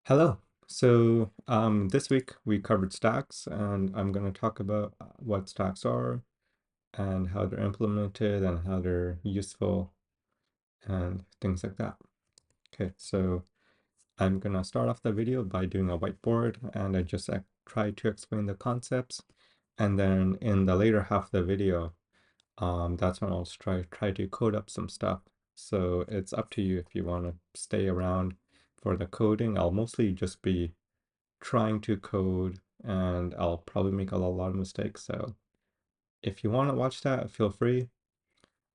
Hello. This week we covered stacks, and I'm going to talk about what stacks are and how they're implemented and how they're useful and things like that. Okay, so I'm going to start off the video by doing a whiteboard, and I just try to explain the concepts. And then in the later half of the video, that's when I'll try to code up some stuff. So it's up to you if you want to stay around for the coding. I'll mostly just be trying to code and I'll probably make a lot of mistakes. So if you want to watch that, feel free.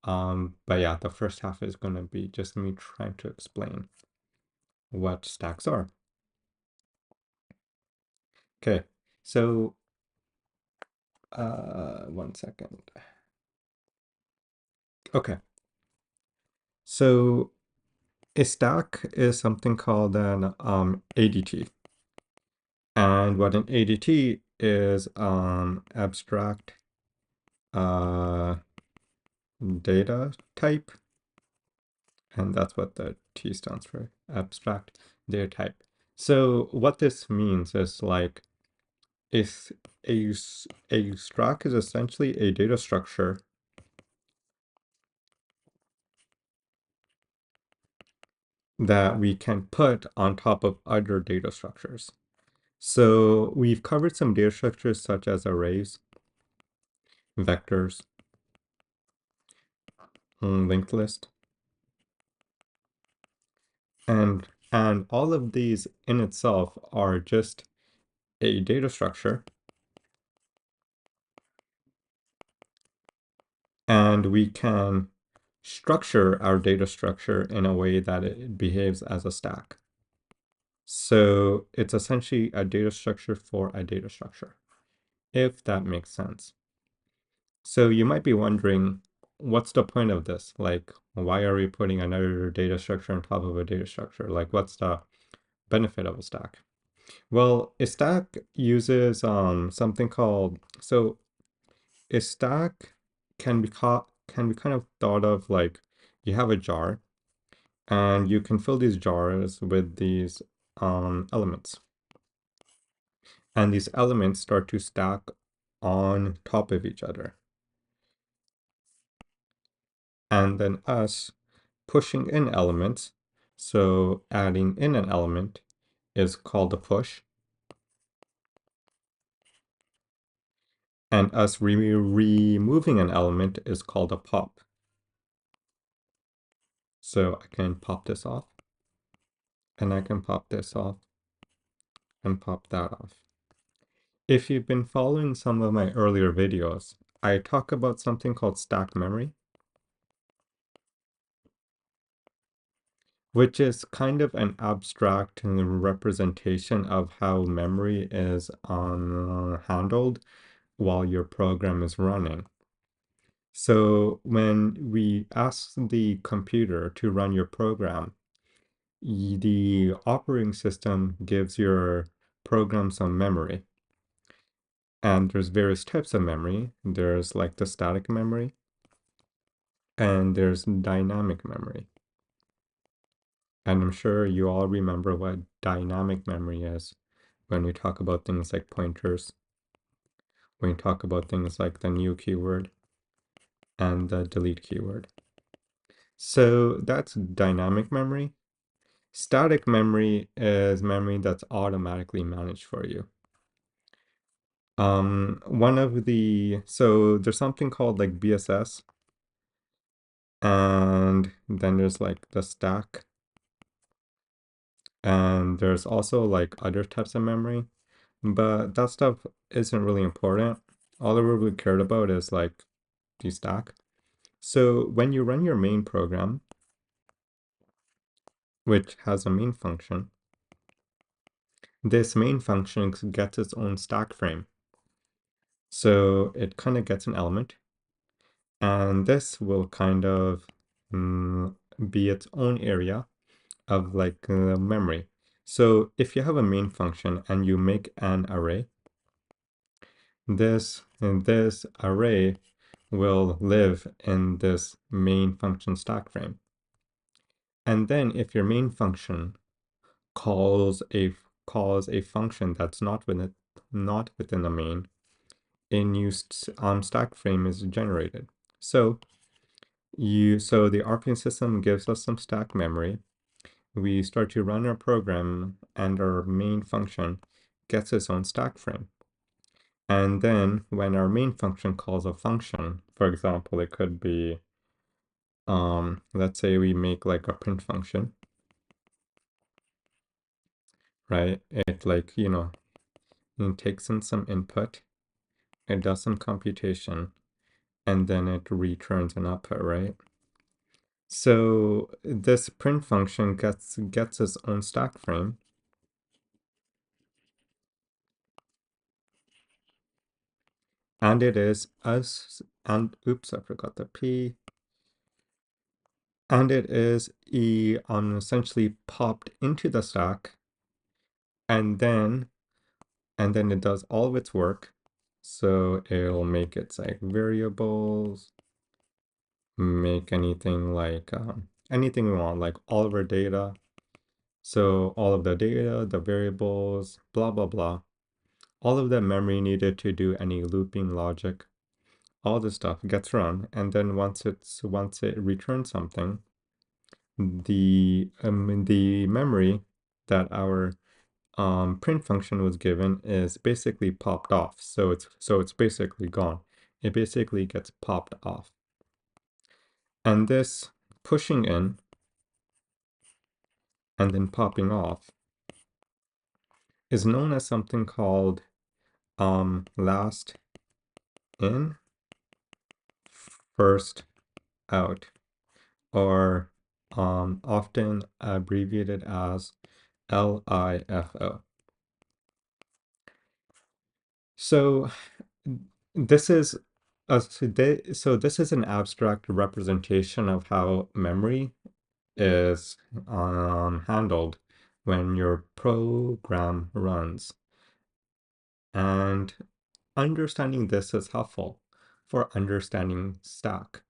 But yeah, the first half is going to be just me trying to explain what stacks are. Okay, so one second. Okay, so a stack is something called an ADT. And what an ADT is abstract data type, and that's what the T stands for, abstract data type. So what this means is like if a stack is essentially a data structure that we can put on top of other data structures. So we've covered some data structures such as arrays, vectors, linked list, and all of these in itself are just a data structure, and we can structure our data structure in a way that it behaves as a stack. So it's essentially a data structure for a data structure, if that makes sense. So you might be wondering, what's the point of this? Like, why are we putting another data structure on top of a data structure? Like, what's the benefit of a stack? Well, a stack uses something called, so a stack can be kind of thought of like you have a jar and you can fill these jars with these elements. And these elements start to stack on top of each other. And then us pushing in elements, so adding in an element is called a push. And us removing an element is called a pop. So I can pop this off, and I can pop this off, and pop that off. If you've been following some of my earlier videos, I talk about something called stack memory, which is kind of an abstract representation of how memory is handled while your program is running. So when we ask the computer to run your program, the operating system gives your program some memory. And there's various types of memory. There's like the static memory, and there's dynamic memory. And I'm sure you all remember what dynamic memory is when we talk about things like pointers, when we talk about things like the new keyword and the delete keyword. So that's dynamic memory. Static memory is memory that's automatically managed for you. So there's something called like BSS, and then there's like the stack, and there's also like other types of memory, but that stuff isn't really important. All I really cared about is like the stack. So when you run your main program, which has a main function, this main function gets its own stack frame. So it kind of gets an element, and this will kind of be its own area of like memory. So if you have a main function and you make an array, this array will live in this main function stack frame. And then if your main function calls a function that's not within the main, a new stack frame is generated. So the operating system gives us some stack memory. We start to run our program, and our main function gets its own stack frame. And then when our main function calls a function, for example, it could be, let's say we make like a print function, right? It like, it takes in some input, it does some computation, and then it returns an output, right? So this print function gets its own stack frame. And it is oops, I forgot the P. And it is essentially popped into the stack, and then it does all of its work. So it'll make its like variables, make anything we want, like all of our data. So all of the data, the variables, blah blah blah, all of the memory needed to do any looping logic, all this stuff gets run, and then once it returns something, the memory that our print function was given is basically popped off. So it's basically gone. It basically gets popped off. And this pushing in and then popping off is known as something called last in, first out, or often abbreviated as LIFO. So this is this is an abstract representation of how memory is handled when your program runs. And understanding this is helpful for understanding stack,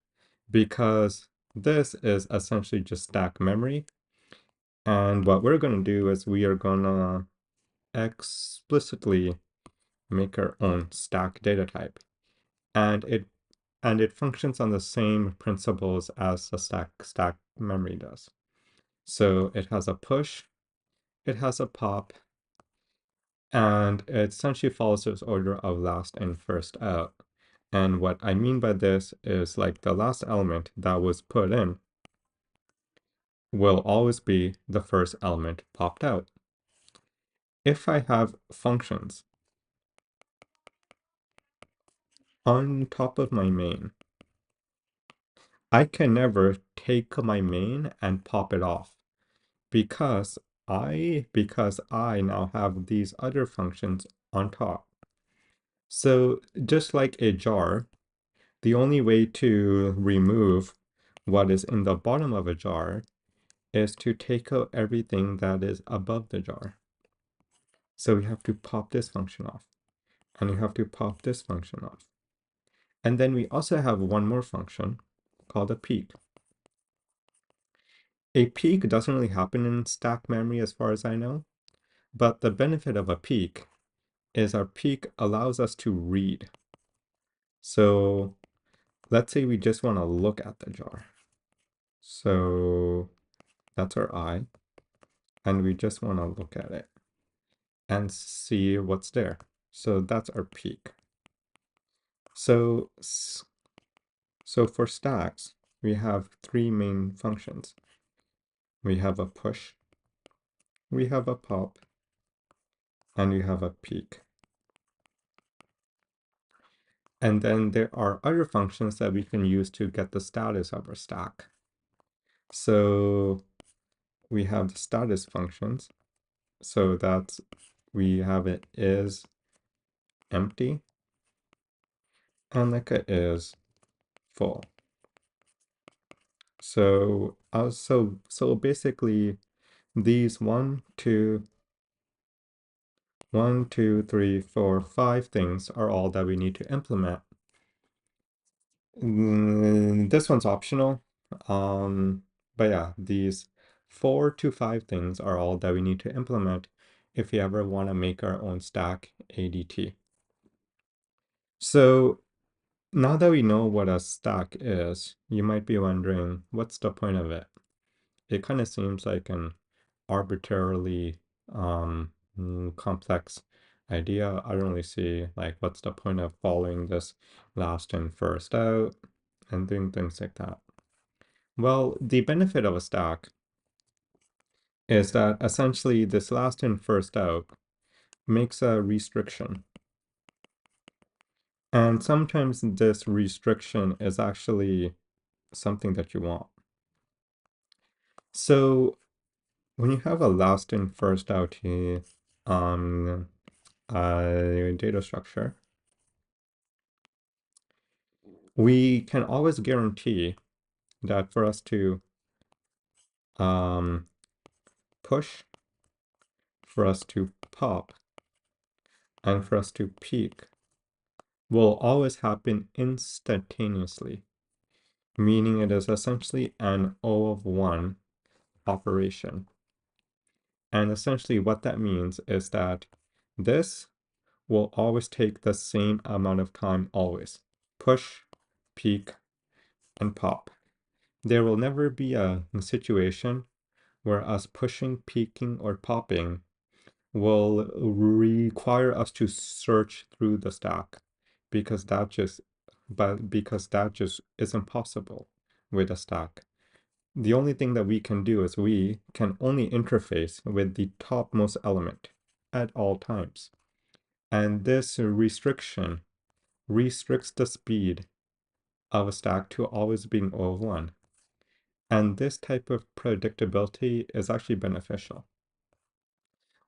because this is essentially just stack memory. And what we're going to do is we are going to explicitly make our own stack data type. And it functions on the same principles as the stack memory does. So it has a push, it has a pop, and it essentially follows this order of last in, first out. And what I mean by this is like the last element that was put in will always be the first element popped out. If I have functions on top of my main, I can never take my main and pop it off, because I now have these other functions on top. So just like a jar, the only way to remove what is in the bottom of a jar is to take out everything that is above the jar. So we have to pop this function off, and we have to pop this function off. And then we also have one more function called a peek. A peek doesn't really happen in stack memory as far as I know, but the benefit of a peek is our peek allows us to read. So let's say we just want to look at the jar. So that's our eye, and we just want to look at it and see what's there. So that's our peek. So for stacks, we have three main functions. We have a push, we have a pop, and we have a peek. And then there are other functions that we can use to get the status of our stack. So we have the status functions. So we have it is empty and like it is full. So basically these 1, 2, 3, 4, 5 things are all that we need to implement. This one's optional. But yeah, these 4 to 5 things are all that we need to implement if we ever want to make our own stack ADT. So now that we know what a stack is, you might be wondering, what's the point of it? It kind of seems like an arbitrarily complex idea. I don't really see like what's the point of following this last in first out and doing things like that. Well, the benefit of a stack is that essentially this last in first out makes a restriction. And sometimes this restriction is actually something that you want. So when you have a last in first out um, data structure, we can always guarantee that for us to um, push, for us to pop, and for us to peak will always happen instantaneously, meaning it is essentially an O of 1 operation. And essentially what that means is that this will always take the same amount of time always. Push, peak, and pop. There will never be a situation where us pushing, peaking, or popping will require us to search through the stack because that just is impossible with a stack. The only thing that we can do is we can only interface with the topmost element at all times. And this restriction restricts the speed of a stack to always being O of 1. And this type of predictability is actually beneficial.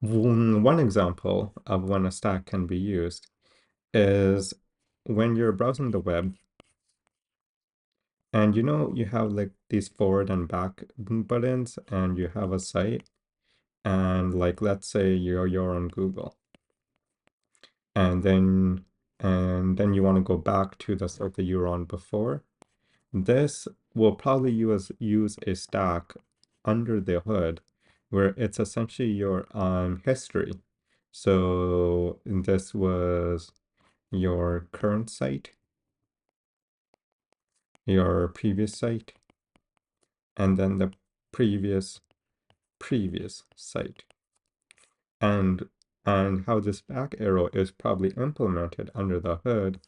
One example of when a stack can be used is when you're browsing the web and you have like these forward and back buttons and you have a site and like let's say you're on Google and then you want to go back to the site that you were on before. This will probably use a stack under the hood where it's essentially your history. So this was your current site, your previous site, and then the previous site. And how this back arrow is probably implemented under the hood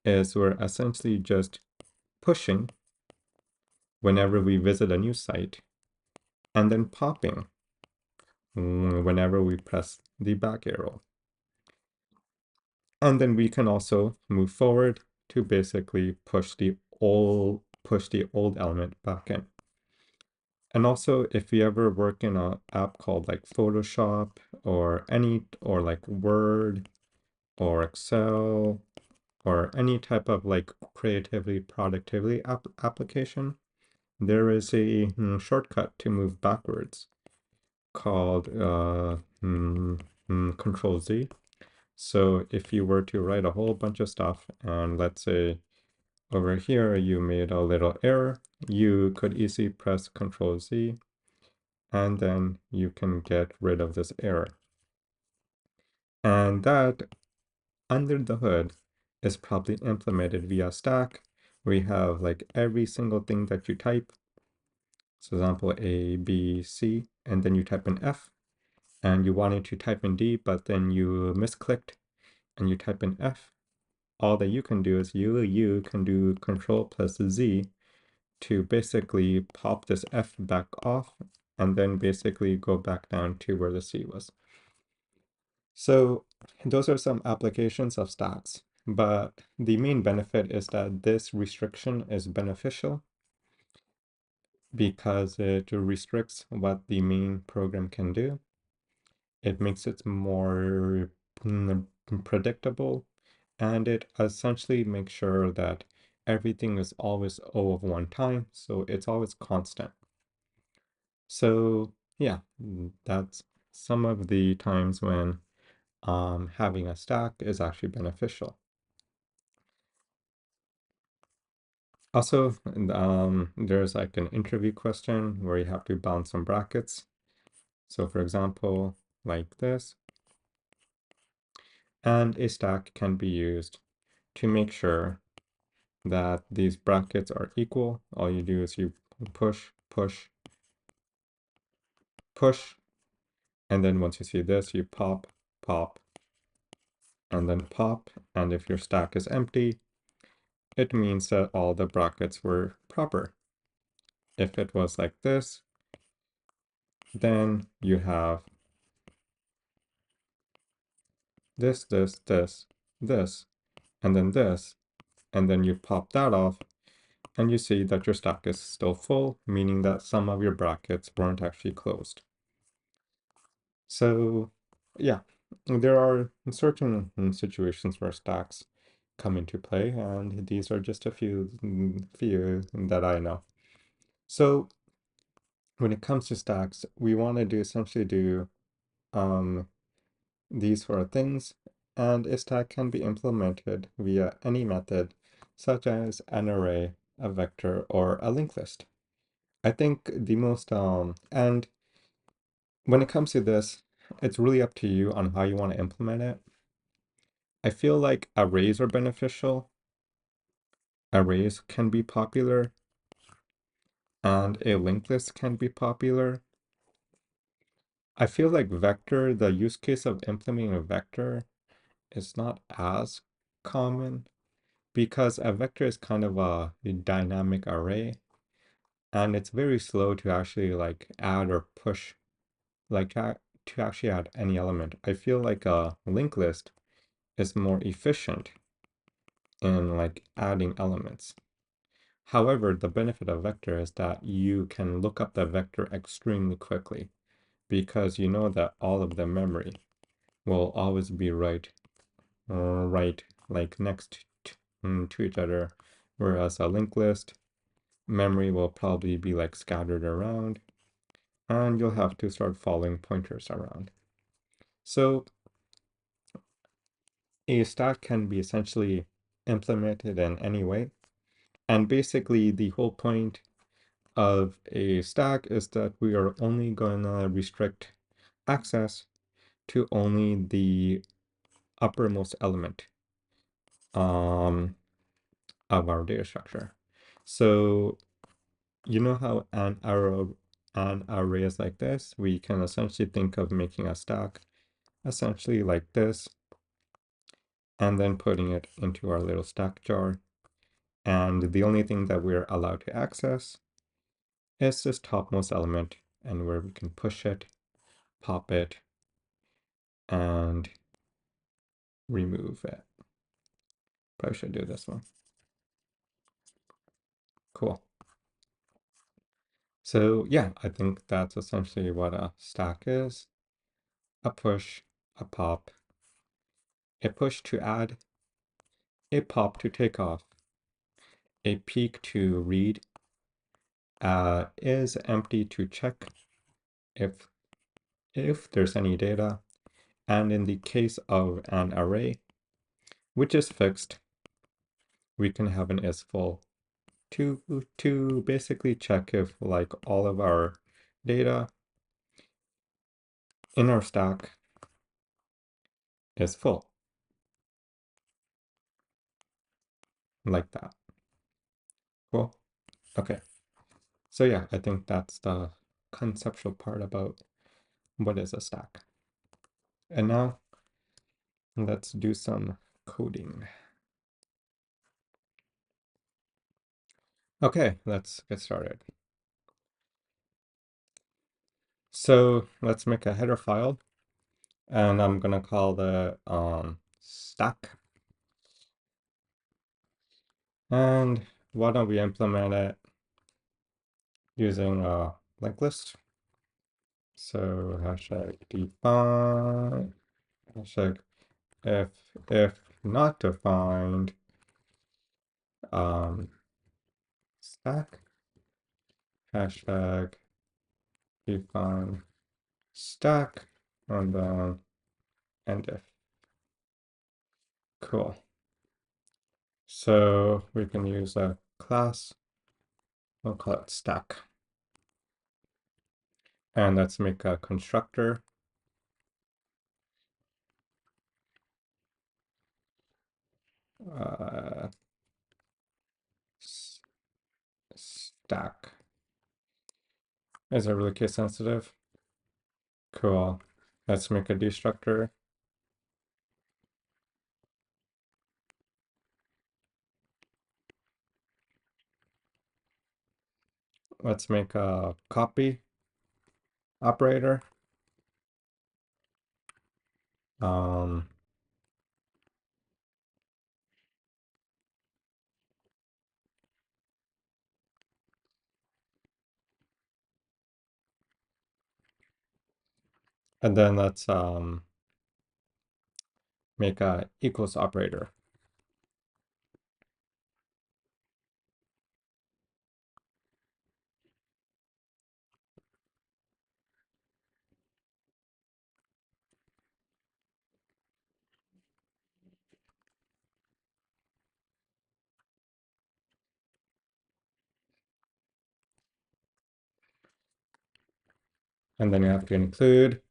is we're essentially just pushing whenever we visit a new site and then popping whenever we press the back arrow. And then we can also move forward to basically push the old element back in. And also, if you ever work in an app called like Photoshop or like Word or Excel or any type of like creativity, productivity application, there is a shortcut to move backwards called Control Z. So if you were to write a whole bunch of stuff and let's say over here you made a little error, you could easily press Control Z and then you can get rid of this error. And that under the hood is probably implemented via stack. We have like every single thing that you type. So example A, B, C, and then you type in F and you wanted to type in D, but then you misclicked and you type in F. All that you can do is you can do Control plus Z to basically pop this F back off and then basically go back down to where the C was. So those are some applications of stacks, but the main benefit is that this restriction is beneficial because it restricts what the main program can do. It makes it more predictable, and it essentially makes sure that everything is always O of 1 time, so it's always constant. So yeah, that's some of the times when having a stack is actually beneficial. Also, there's like an interview question where you have to bound some brackets. So for example, like this, and a stack can be used to make sure that these brackets are equal. All you do is you push, push, push, and then once you see this, you pop, pop, and then pop. And if your stack is empty, it means that all the brackets were proper. If it was like this, then you have this, this, this, this, and then you pop that off, and you see that your stack is still full, meaning that some of your brackets weren't actually closed. So yeah, there are certain situations where stacks come into play, and these are just a few that I know. So when it comes to stacks, we want to essentially do um, these four things, and a stack can be implemented via any method, such as an array, a vector, or a linked list. I think the most, and when it comes to this, it's really up to you on how you want to implement it. I feel like arrays are beneficial. Arrays can be popular, and a linked list can be popular. I feel like vector, the use case of implementing a vector is not as common because a vector is kind of a dynamic array, and it's very slow to actually like add or push, like to actually add any element. I feel like a linked list is more efficient in like adding elements. However, the benefit of vector is that you can look up the vector extremely quickly because you know that all of the memory will always be right like next to each other, whereas a linked list memory will probably be like scattered around, and you'll have to start following pointers around. So a stack can be essentially implemented in any way, and basically the whole point of a stack is that we are only going to restrict access to only the uppermost element um, of our data structure. So you know how an array is like this? We can essentially think of making a stack essentially like this, and then putting it into our little stack jar. And the only thing that we're allowed to access is this topmost element, and where we can push it, pop it, and remove it. Probably should do this one. Cool. So yeah, I think that's essentially what a stack is. A push, a pop, a push to add, a pop to take off, a peek to read, is empty to check if there's any data, and in the case of an array, which is fixed, we can have an is full to basically check if like all of our data in our stack is full, like that. Cool. Okay. So yeah, I think that's the conceptual part about what is a stack. And now let's do some coding. Okay, let's get started. So let's make a header file, and I'm gonna call the stack. And why don't we implement it using a linked list? So hashtag define, hashtag if not defined, stack, hashtag define stack, and then end if. Cool. So we can use a class. We'll call it stack. And let's make a constructor. Uh, stack. Is it really case sensitive? Cool. Let's make a destructor. Let's make a copy operator. Um, and then let's make a equals operator. And then you have to include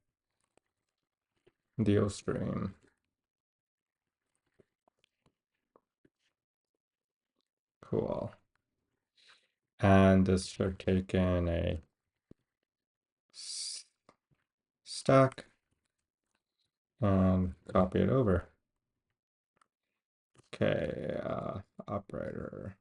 the stream. Cool. And this should take in a stack and copy it over. Okay, operator.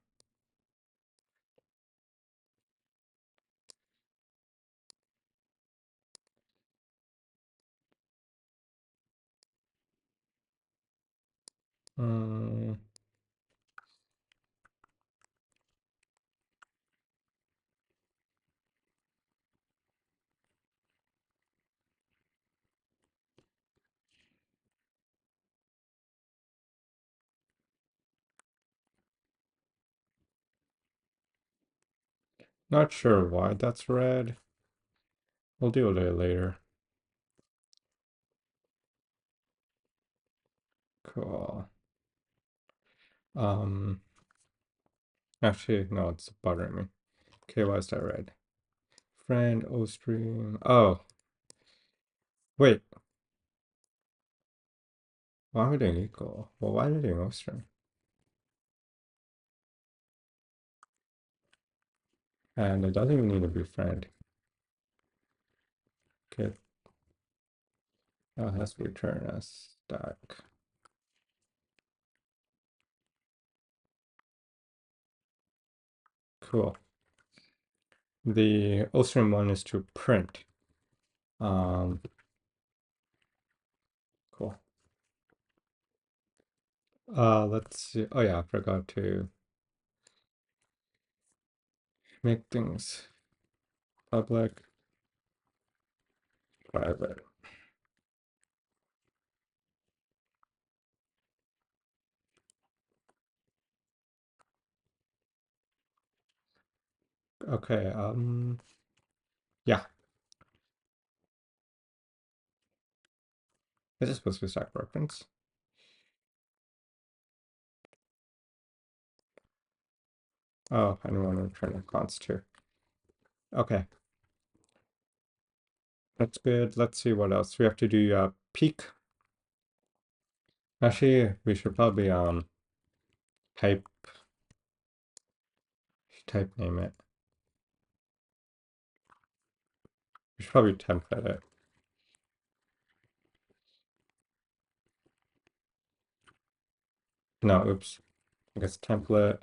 Not sure why that's red. We'll deal with it later. Cool. Actually, no, it's bothering me. Okay, why is that red? Friend, O stream. Oh, wait. Why are we doing equal? Well, why are we doing O stream? And it doesn't even need to be friend. Okay. It has to return a stack. Cool. The O stream one is to print. Cool. Let's see. Oh yeah, I forgot to make things public, private. Okay, yeah. Is it supposed to be stack reference? Oh, I don't want to return a const too. Okay. That's good. Let's see what else. We have to do peak. Actually, we should probably type name it. We should probably template it. No, oops. I guess template.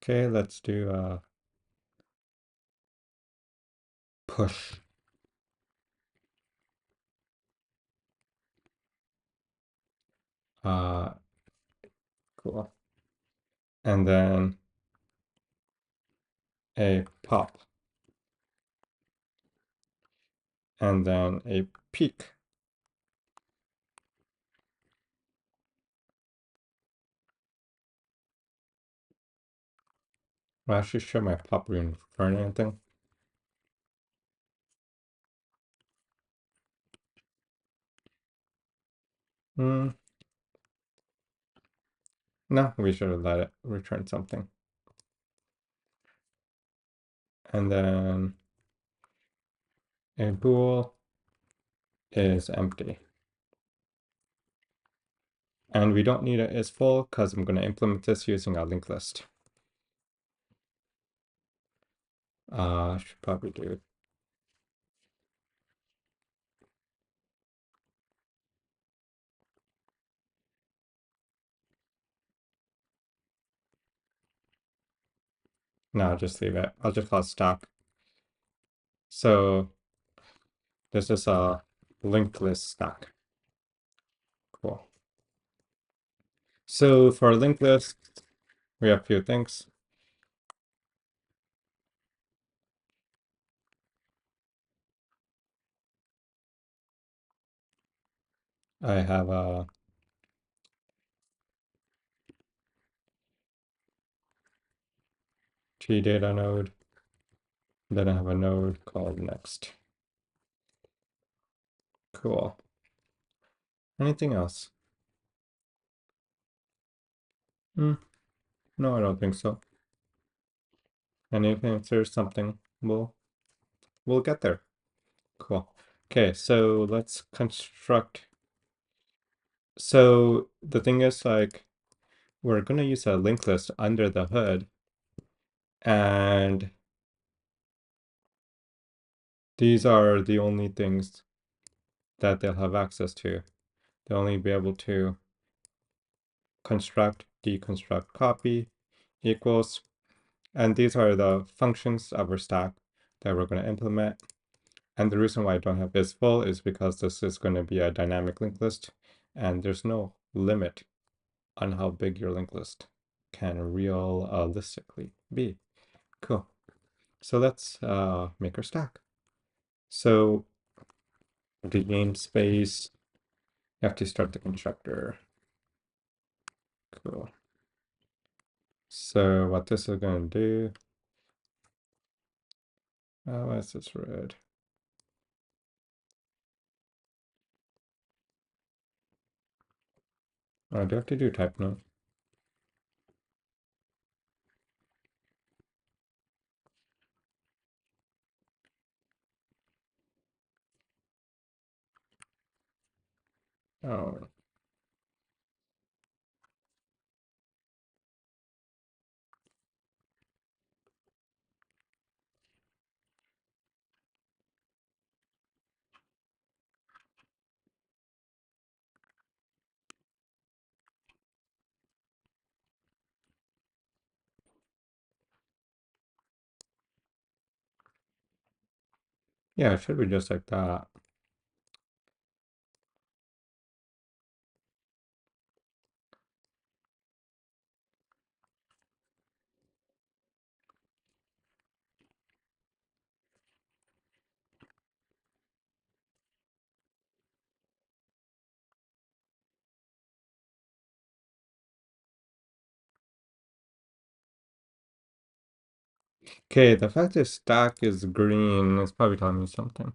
Okay, let's do push. Uh, cool. And then a pop. and then a peak. I'll actually show my pop room for anything. No, we should have let it return something. And then a bool is empty. And we don't need it is full because I'm going to implement this using a linked list. I should probably do. No, I'll just leave it. I'll just call it stock. So this is a linked list stack. Cool. So for a linked list, we have a few things. I have a T-data node. Then I have a node called next. Cool. Anything else? No, I don't think so. And if there's something, we'll get there. Cool. Okay, so let's construct. So the thing is, like, we're gonna use a linked list under the hood, and these are the only things that they'll have access to. They'll only be able to construct, deconstruct, copy, equals, and these are the functions of our stack that we're going to implement. And the reason why I don't have is full is because this is going to be a dynamic linked list, and there's no limit on how big your linked list can realistically be. Cool. So let's make our stack. So the namespace, you have to start the constructor. Cool. So what this is going to do, why is this red? Oh, do I have to do type note? Oh, yeah, it should be just like that. Okay, the fact this stack is green is probably telling me something.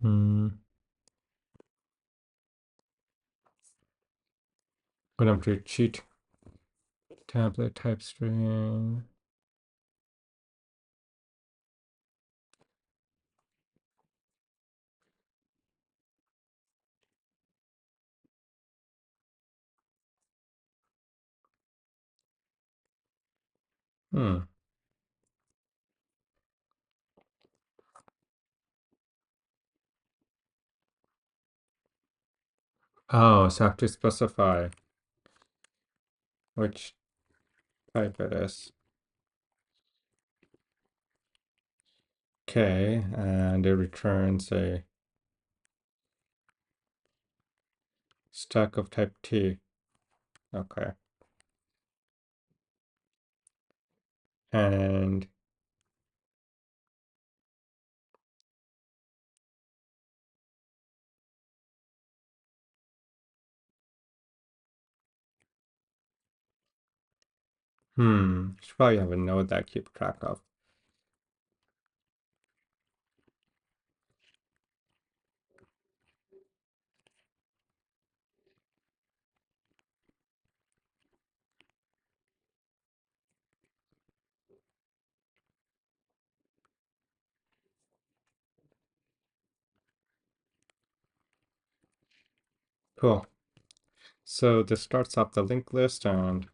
Gonna have to cheat. Tablet type string. Oh, so I have to specify which type it is. Okay, and it returns a stack of type T. Okay. And should probably have a node that I keep track of. Cool. So this starts off the linked list, and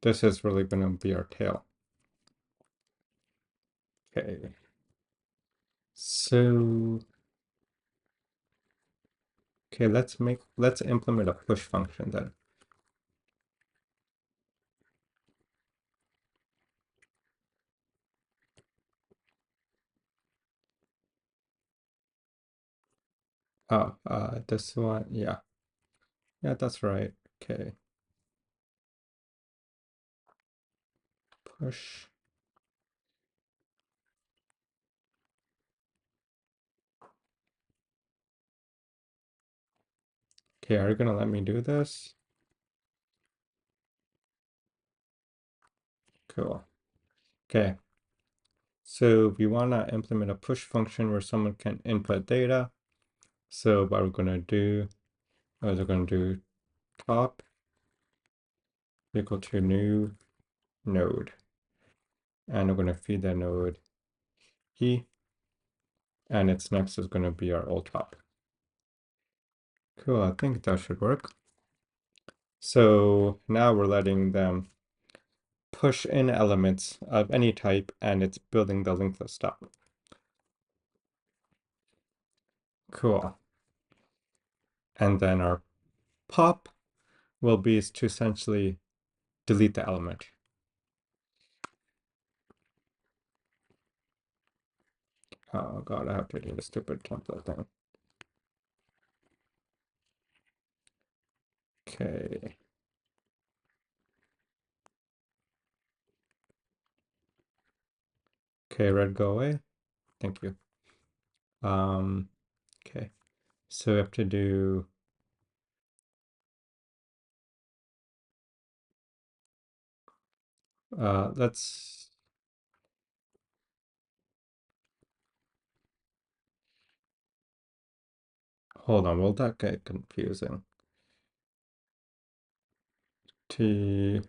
this is really going to be our tail. Okay. So, okay, let's implement a push function then. Oh, this one, yeah. Yeah, that's right. Okay. Push. Okay, are you gonna let me do this? Cool. Okay. So we wanna implement a push function where someone can input data. So what we're gonna do is we're gonna do top equal to new node. And we're gonna feed that node E, and its next is gonna be our old top. Cool, I think that should work. So now we're letting them push in elements of any type, and it's building the linked list up. Cool. And then our pop will be to essentially delete the element. Oh god, I have to do the stupid template thing. Okay. Okay, red, go away. Thank you. Okay. So we have to do let's hold on, will that get confusing? T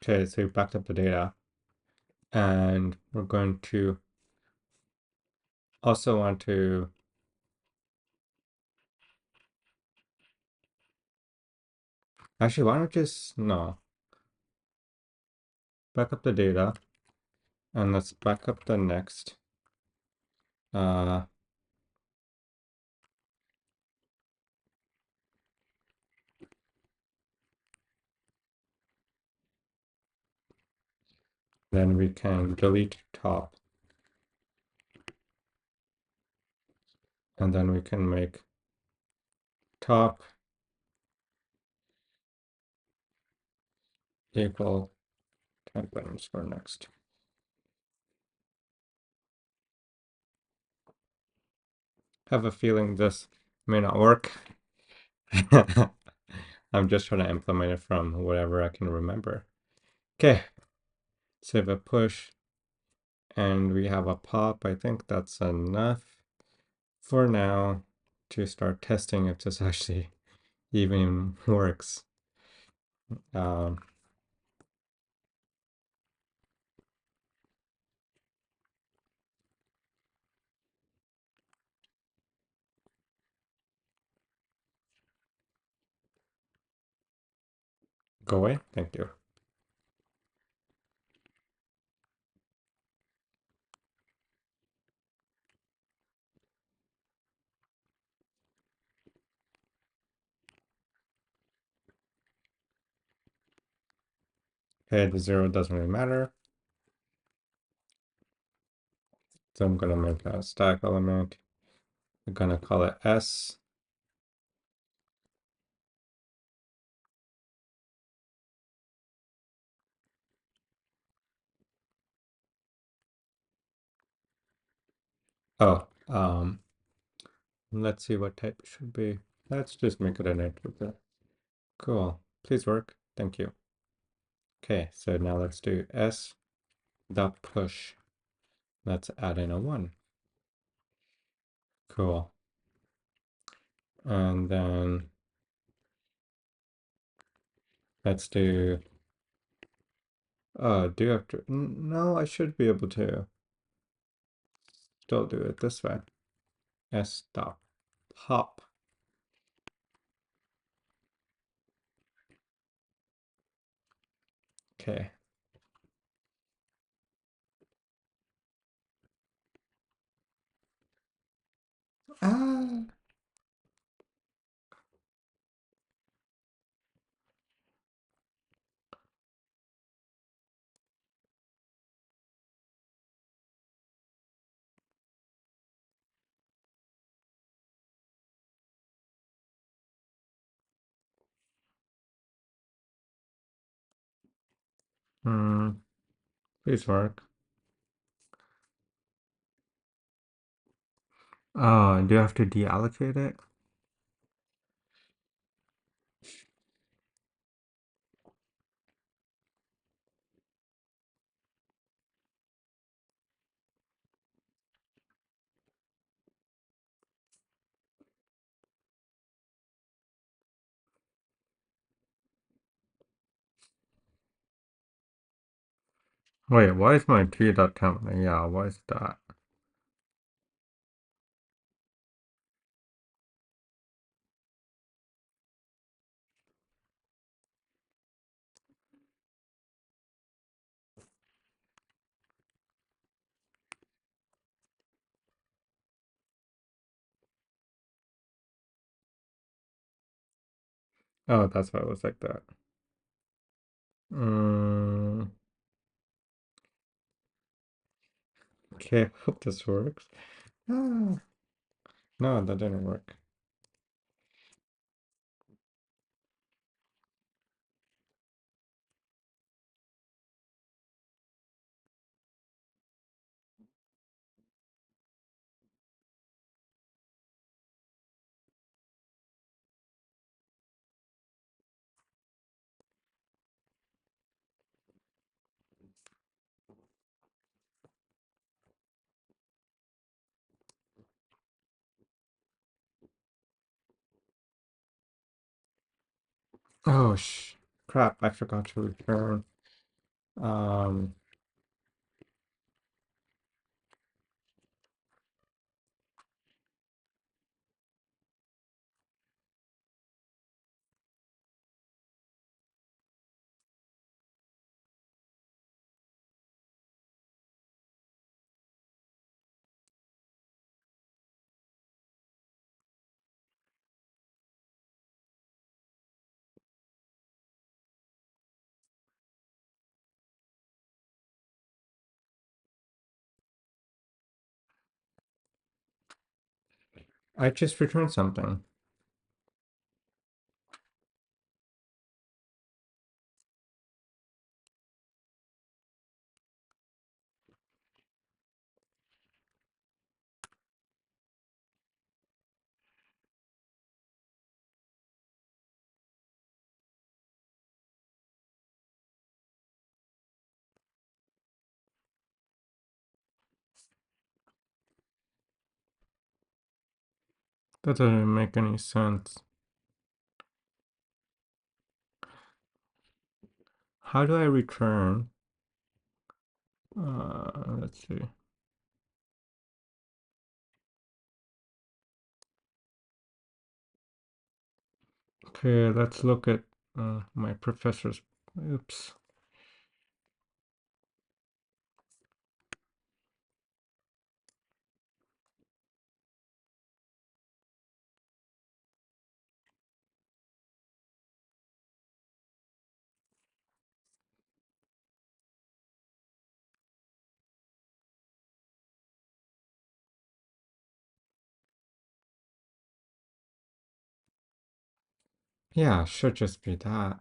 okay, so we backed up the data, and we're going to also want to actually, why don't just no, back up the data, and let's back up the next. Then we can delete top, and then we can make top equal template underscore next. Have a feeling this may not work. I'm just trying to implement it from whatever I can remember. Okay, save a push, and we have a pop. I think that's enough for now to start testing if this actually even works. Um, go away. Thank you. Okay, the 0 doesn't really matter. So I'm gonna make a stack element. I'm gonna call it S. Oh, let's see what type it should be. Let's just make it an integer. Cool. Please work. Thank you. Okay, so now let's do S dot push. Let's add in a 1. Cool. And then let's do, do you have to, no, I should be able to still do it this way. S dot pop. Okay. Ah. Please work. Oh, do you have to deallocate it? Wait, why is my t.temp? Yeah, why is that? Oh, that's why it was like that. Mm, okay, hope this works. Ah, no, that didn't work. Oh, crap, I forgot to return. Um, I just returned something. That doesn't make any sense. How do I return? Let's see. Okay, let's look at my professor's. Oops. Yeah, should just be that.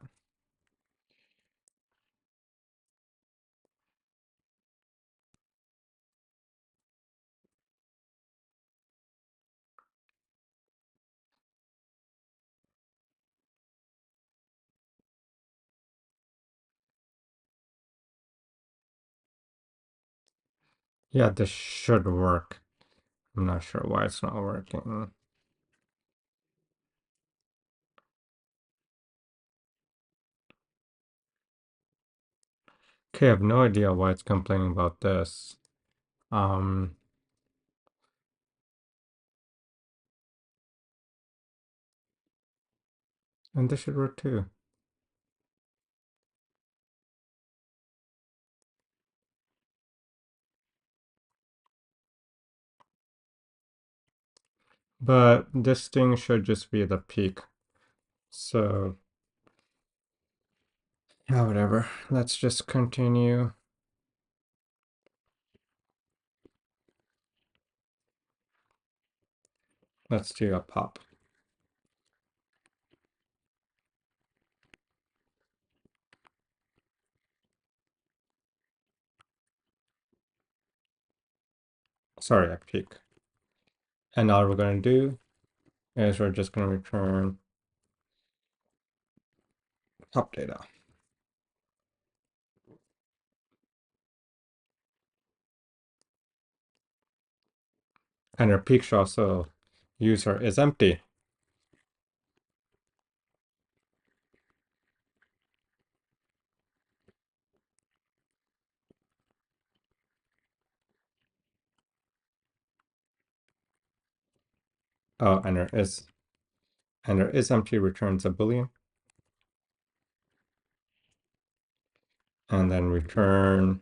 Yeah, this should work. I'm not sure why it's not working. Okay, I have no idea why it's complaining about this. Um, and this should work too. But this thing should just be the peak. So, yeah, whatever. Let's just continue. Let's do a pop. Sorry, a peak. And all we're going to do is we're just going to return top data. And our peak should also user is empty. Oh, and there is empty returns a boolean. And then return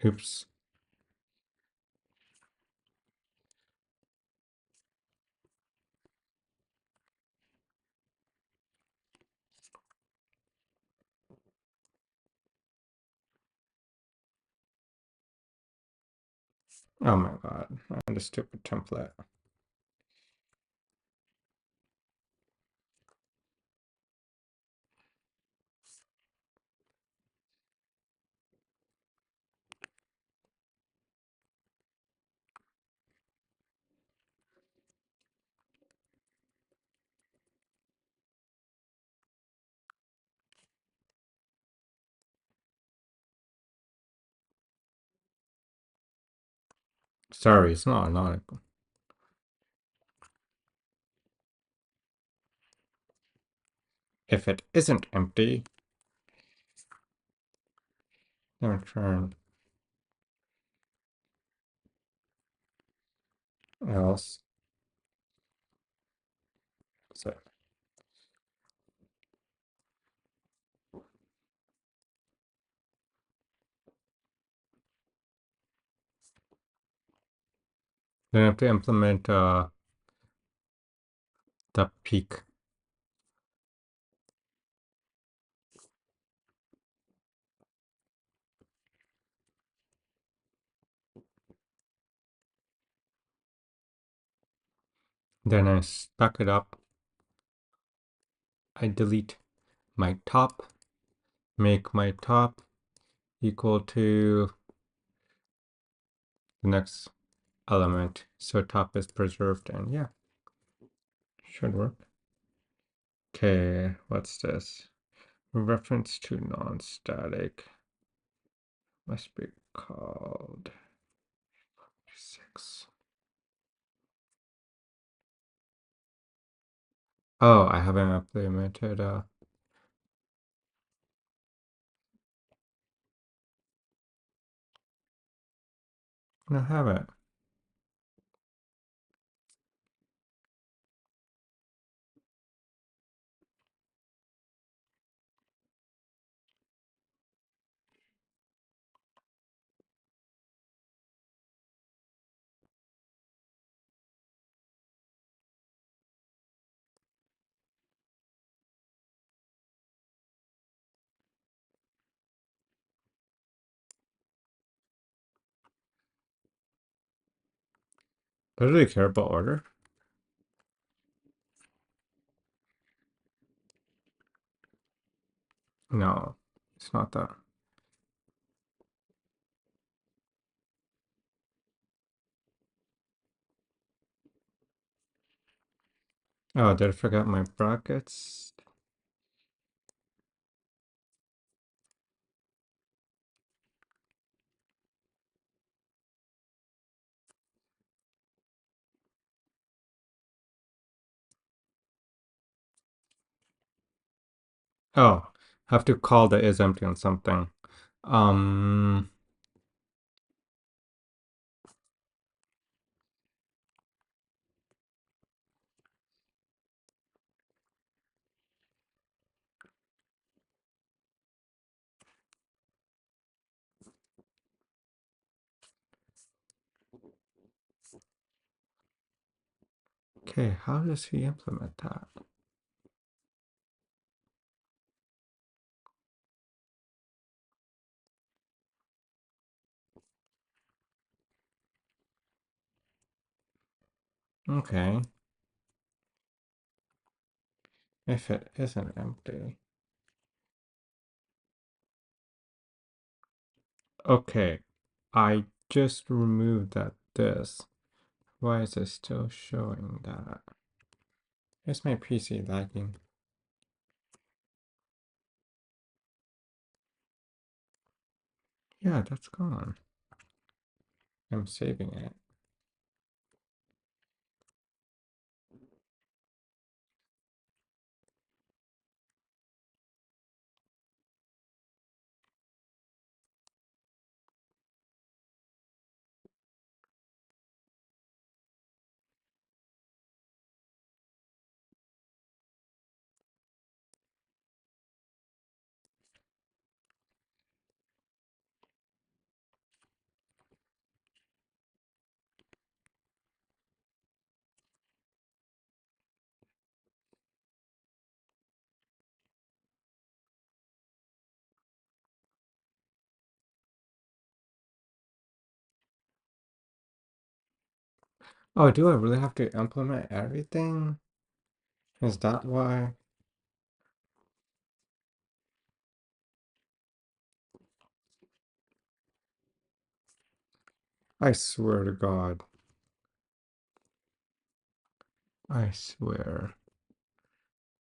oops. Oh my god, and the stupid template. Sorry, it's not canonical. If it isn't empty, then return else. So then I have to implement the peak. Then I stack it up. I delete my top, make my top equal to the next element. So top is preserved, and yeah, should work. Okay, what's this? Reference to non-static must be called 6. Oh, I haven't implemented I have it. I don't really care about order. No, it's not that. Oh, did I forget my brackets? Oh, have to call the is empty on something. Um, okay, how does he implement that? Okay, if it isn't empty. Okay, I just removed that this. Why is it still showing that? Is my PC lagging? Yeah, that's gone. I'm saving it. Oh, do I really have to implement everything? Is that why? I swear to God. I swear.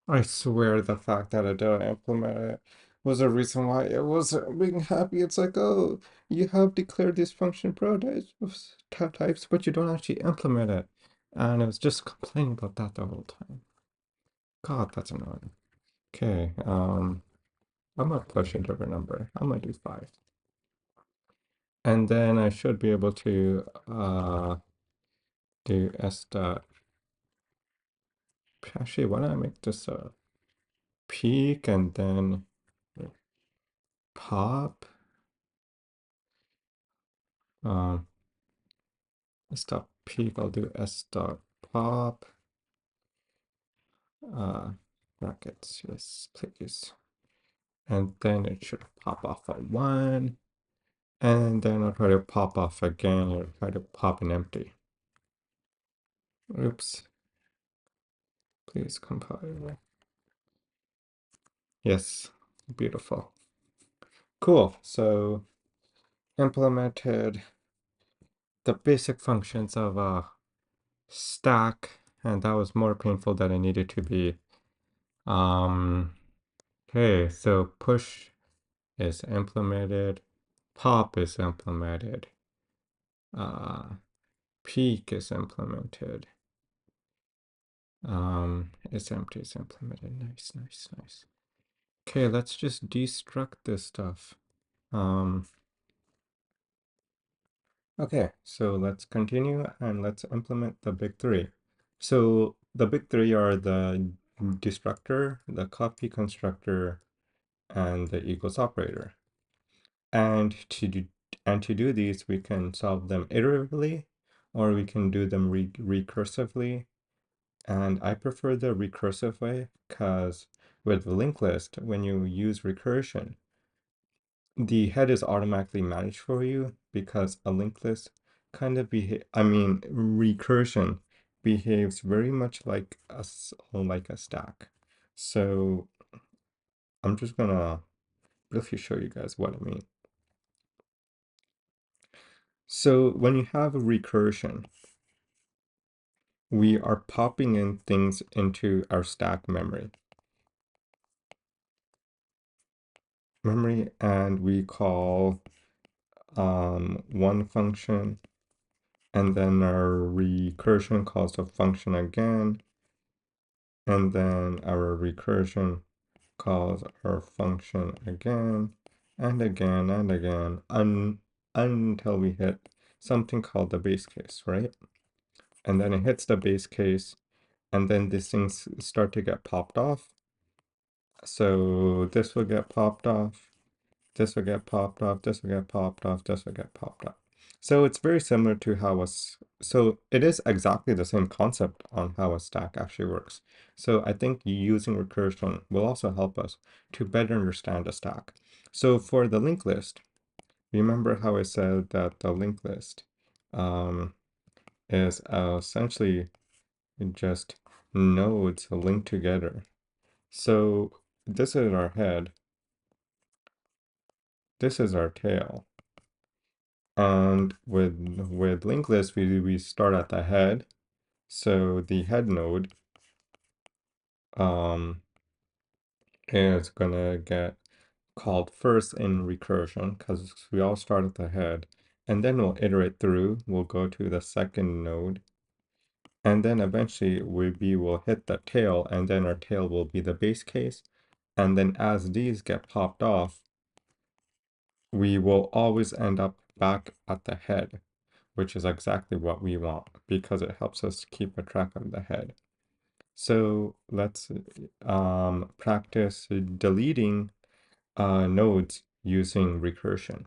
I swear the fact that I didn't implement it was a reason why it wasn't being happy. It's like, oh, you have declared these function prototypes, types, but you don't actually implement it. And it was just complaining about that the whole time. God, that's annoying. Okay, I'm gonna push a different number. I'm gonna do 5. And then I should be able to do s dot. Actually, why don't I make this a peak and then pop? Um, s dot peak, I'll do s dot pop. Uh, Brackets, yes, please. And then it should pop off at 1. And then I'll try to pop off again or try to pop an empty. Oops. Please compile. Yes, beautiful. Cool. So implemented the basic functions of a stack, and that was more painful than it needed to be. Okay, so push is implemented, pop is implemented, uh, peak is implemented, it's empty is implemented. Nice, nice, nice. Okay, let's just destruct this stuff. Okay, so let's continue and let's implement the big three. So the big three are the destructor, the copy constructor, and the equals operator. And to do these, we can solve them iteratively, or we can do them recursively. And I prefer the recursive way because with the linked list, when you use recursion, the head is automatically managed for you because a linked list kind of recursion behaves very much like like a stack. So I'm just gonna briefly show you guys what I mean. So when you have a recursion, we are popping in things into our stack memory, and we call one function, and then our recursion calls the function again, and then our recursion calls our function again and again and again until we hit something called the base case, right? And then it hits the base case, and then these things start to get popped off. So this will get popped off, this will get popped off, this will get popped off, this will get popped off. So it's very similar to so it is exactly the same concept on how a stack actually works. So I think using recursion will also help us to better understand a stack. So for the linked list, remember how I said that the linked list um, is essentially just nodes linked together. So this is our head, this is our tail. And with linked list, we start at the head. So the head node um, is gonna get called first in recursion because we all start at the head, and then we'll iterate through. We'll go to the second node, and then eventually we will hit the tail, and then our tail will be the base case. And then as these get popped off, we will always end up back at the head, which is exactly what we want because it helps us keep a track of the head. So let's practice deleting nodes using recursion.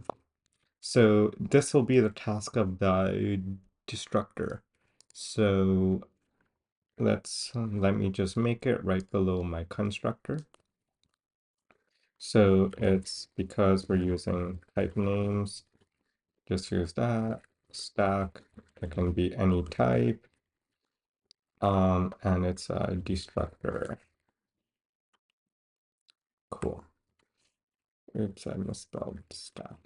So this will be the task of the destructor. So let me just make it right below my constructor. So it's because we're using type names, just use that. Stack, it can be any type. And it's a destructor. Cool. Oops, I misspelled stack.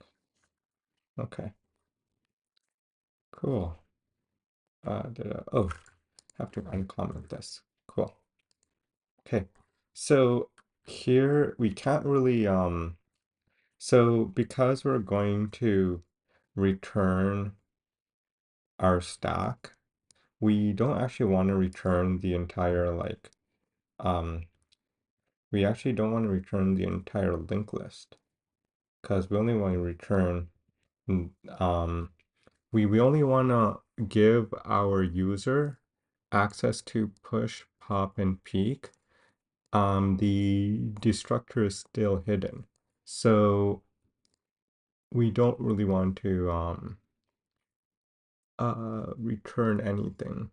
Okay, cool. Oh, have to uncomment this. Cool. Okay, so here we can't really, so because we're going to return our stack, we don't actually want to return the entire, we actually don't want to return the entire linked list because we only want to return, we only want to give our user access to push, pop, and peek. The destructor is still hidden. So we don't really want to return anything.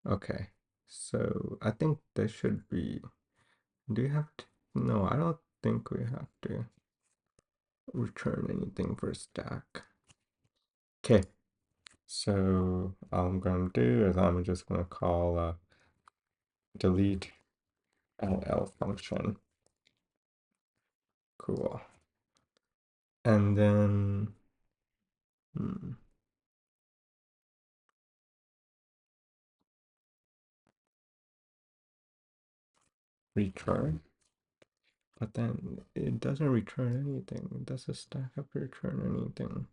Okay, so I think this should be, do you have to, no, I don't think we have to return anything for stack. Okay, so all I'm gonna do is I'm just gonna call delete ll function. Cool. And then return. But then it doesn't return anything. Does the stack have to return anything?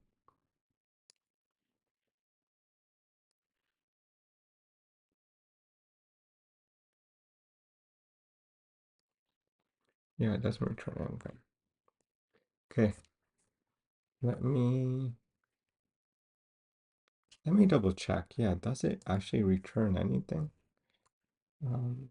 Yeah, it doesn't return anything. Okay. Let me double check. Yeah, does it actually return anything? Um,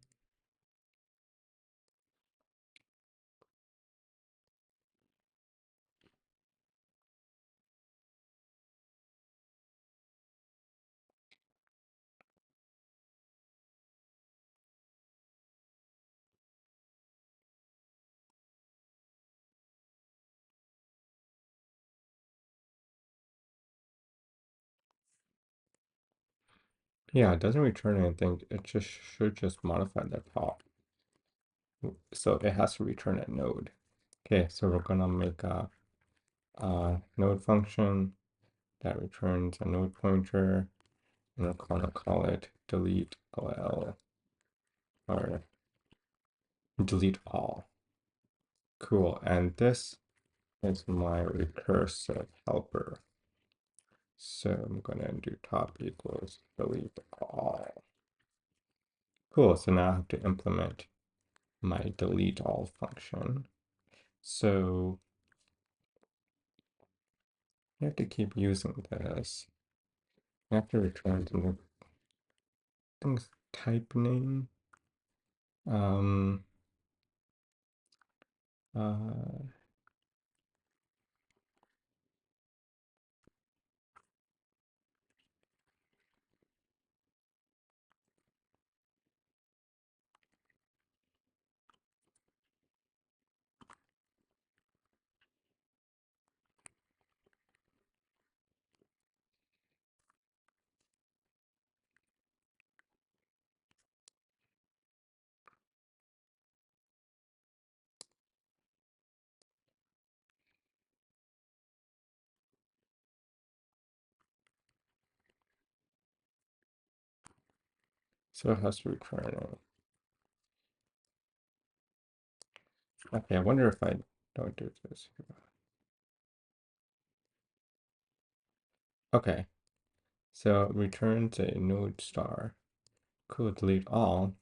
Yeah, it doesn't return anything. It just should just modify the top. So it has to return a node. Okay, so we're gonna make a node function that returns a node pointer, and we're gonna call it delete all or delete all. Cool, and this is my recursive helper. So I'm gonna do top equals delete all. Cool, so now I have to implement my delete all function. So you have to keep using this. You have to return the things type name. Um, uh, so it has to return okay, I wonder if I don't do this. Okay, so it returns a node star. Cool, delete all.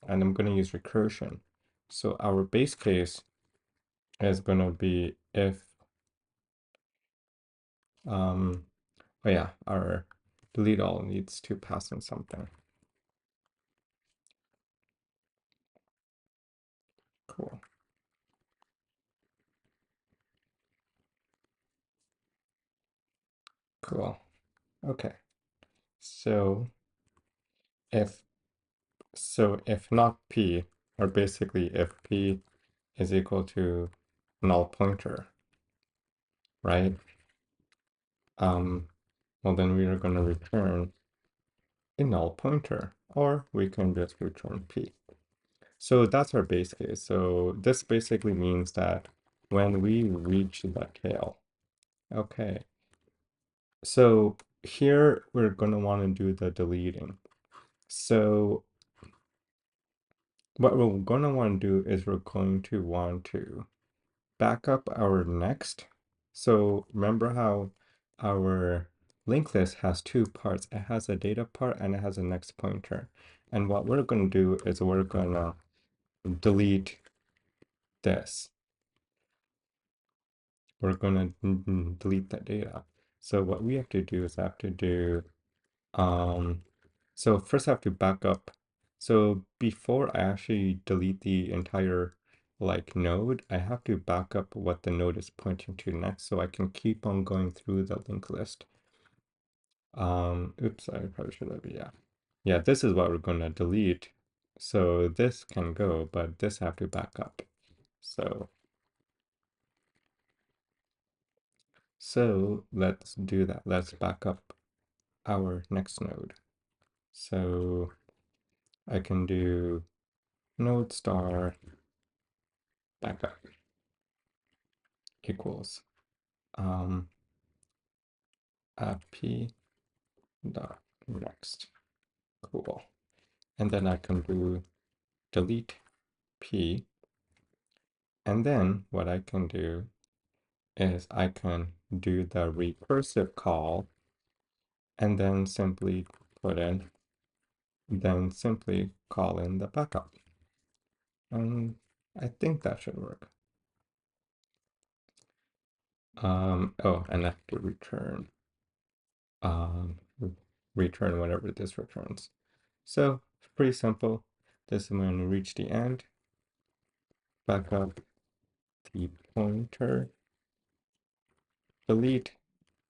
And I'm going to use recursion. So our base case is going to be if, oh yeah, our delete all needs to pass in something. Cool. Cool. Okay. So if if not p, or basically if p is equal to null pointer, right? Well then we are going to return a null pointer, or we can just return p. So that's our base case. So this basically means that when we reach the tail, okay, so here we're going to want to do the deleting. So what we're going to want to do is we're going to want to back up our next. So remember how our linked list has two parts. It has a data part and it has a next pointer. And what we're going to do is we're going to delete this. We're going to delete that data. So what we have to do is I have to do, so first I have to back up. So before I actually delete the entire like node, I have to back up what the node is pointing to next so I can keep on going through the linked list. Oops, I probably should have, yeah. Yeah, this is what we're going to delete. So this can go, but this have to back up. So let's do that. Let's back up our next node. So I can do node star backup equals um, p dot next. Cool. And then I can do delete p. And then what I can do is I can do the recursive call and then simply put in, then simply call in the backup. And I think that should work. Oh, and I have to return, um, return whatever this returns. So it's pretty simple. This is when we reach the end, back up the pointer, delete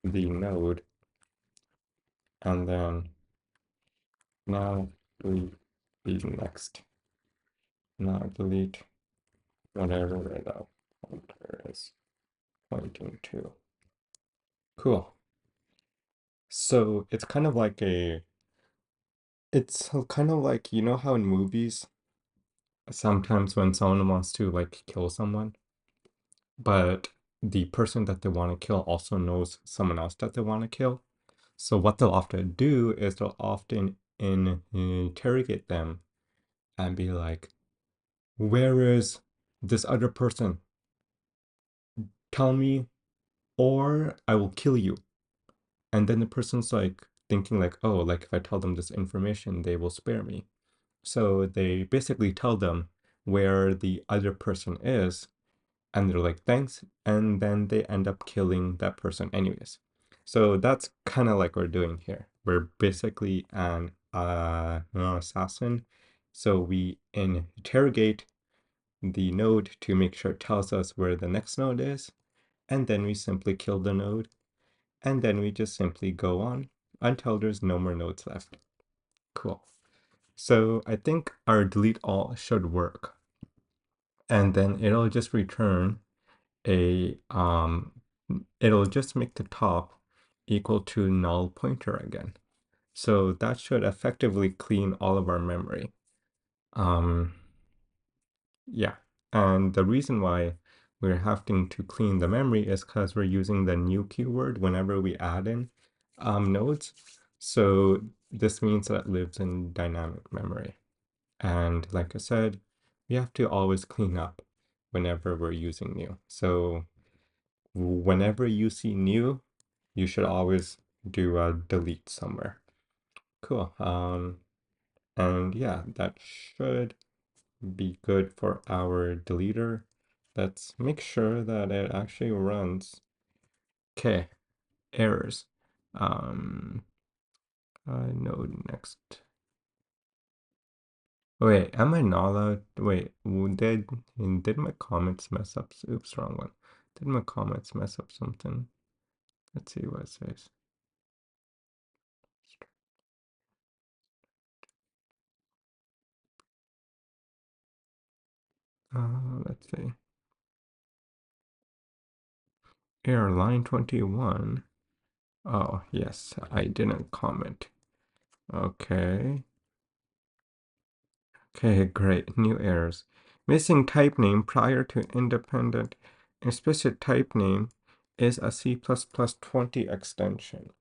the node, and then now delete the next. Now delete whatever the pointer is pointing to. Cool. So it's kind of like a It's kind of like, you know how in movies, sometimes when someone wants to like kill someone, but the person that they want to kill also knows someone else that they want to kill. So what they'll often do is they'll often interrogate them and be like, where is this other person? Tell me, or I will kill you. And then the person's like thinking like, oh, like if I tell them this information, they will spare me. So they basically tell them where the other person is, and they're like, thanks. And then they end up killing that person anyways. So that's kind of like we're doing here. We're basically an assassin. So we interrogate the node to make sure it tells us where the next node is, and then we simply kill the node, and then we just simply go on until there's no more nodes left. Cool. So I think our delete all should work. And then it'll just return it'll just make the top equal to null pointer again. So that should effectively clean all of our memory. Um, yeah. And the reason why we're having to clean the memory is because we're using the new keyword whenever we add in nodes. So this means that it lives in dynamic memory. And like I said, we have to always clean up whenever we're using new. So whenever you see new, you should always do a delete somewhere. Cool. And yeah, that should be good for our deleter. Let's make sure that it actually runs. Okay, errors. Um, node next. Wait, am I not allowed? Wait, did my comments mess up? Oops, wrong one. Did my comments mess up something? Let's see what it says. Let's see. Error line 21. Oh, yes, I didn't comment. Okay. Okay, great. New errors. Missing type name prior to independent explicit type name is a C++20 extension.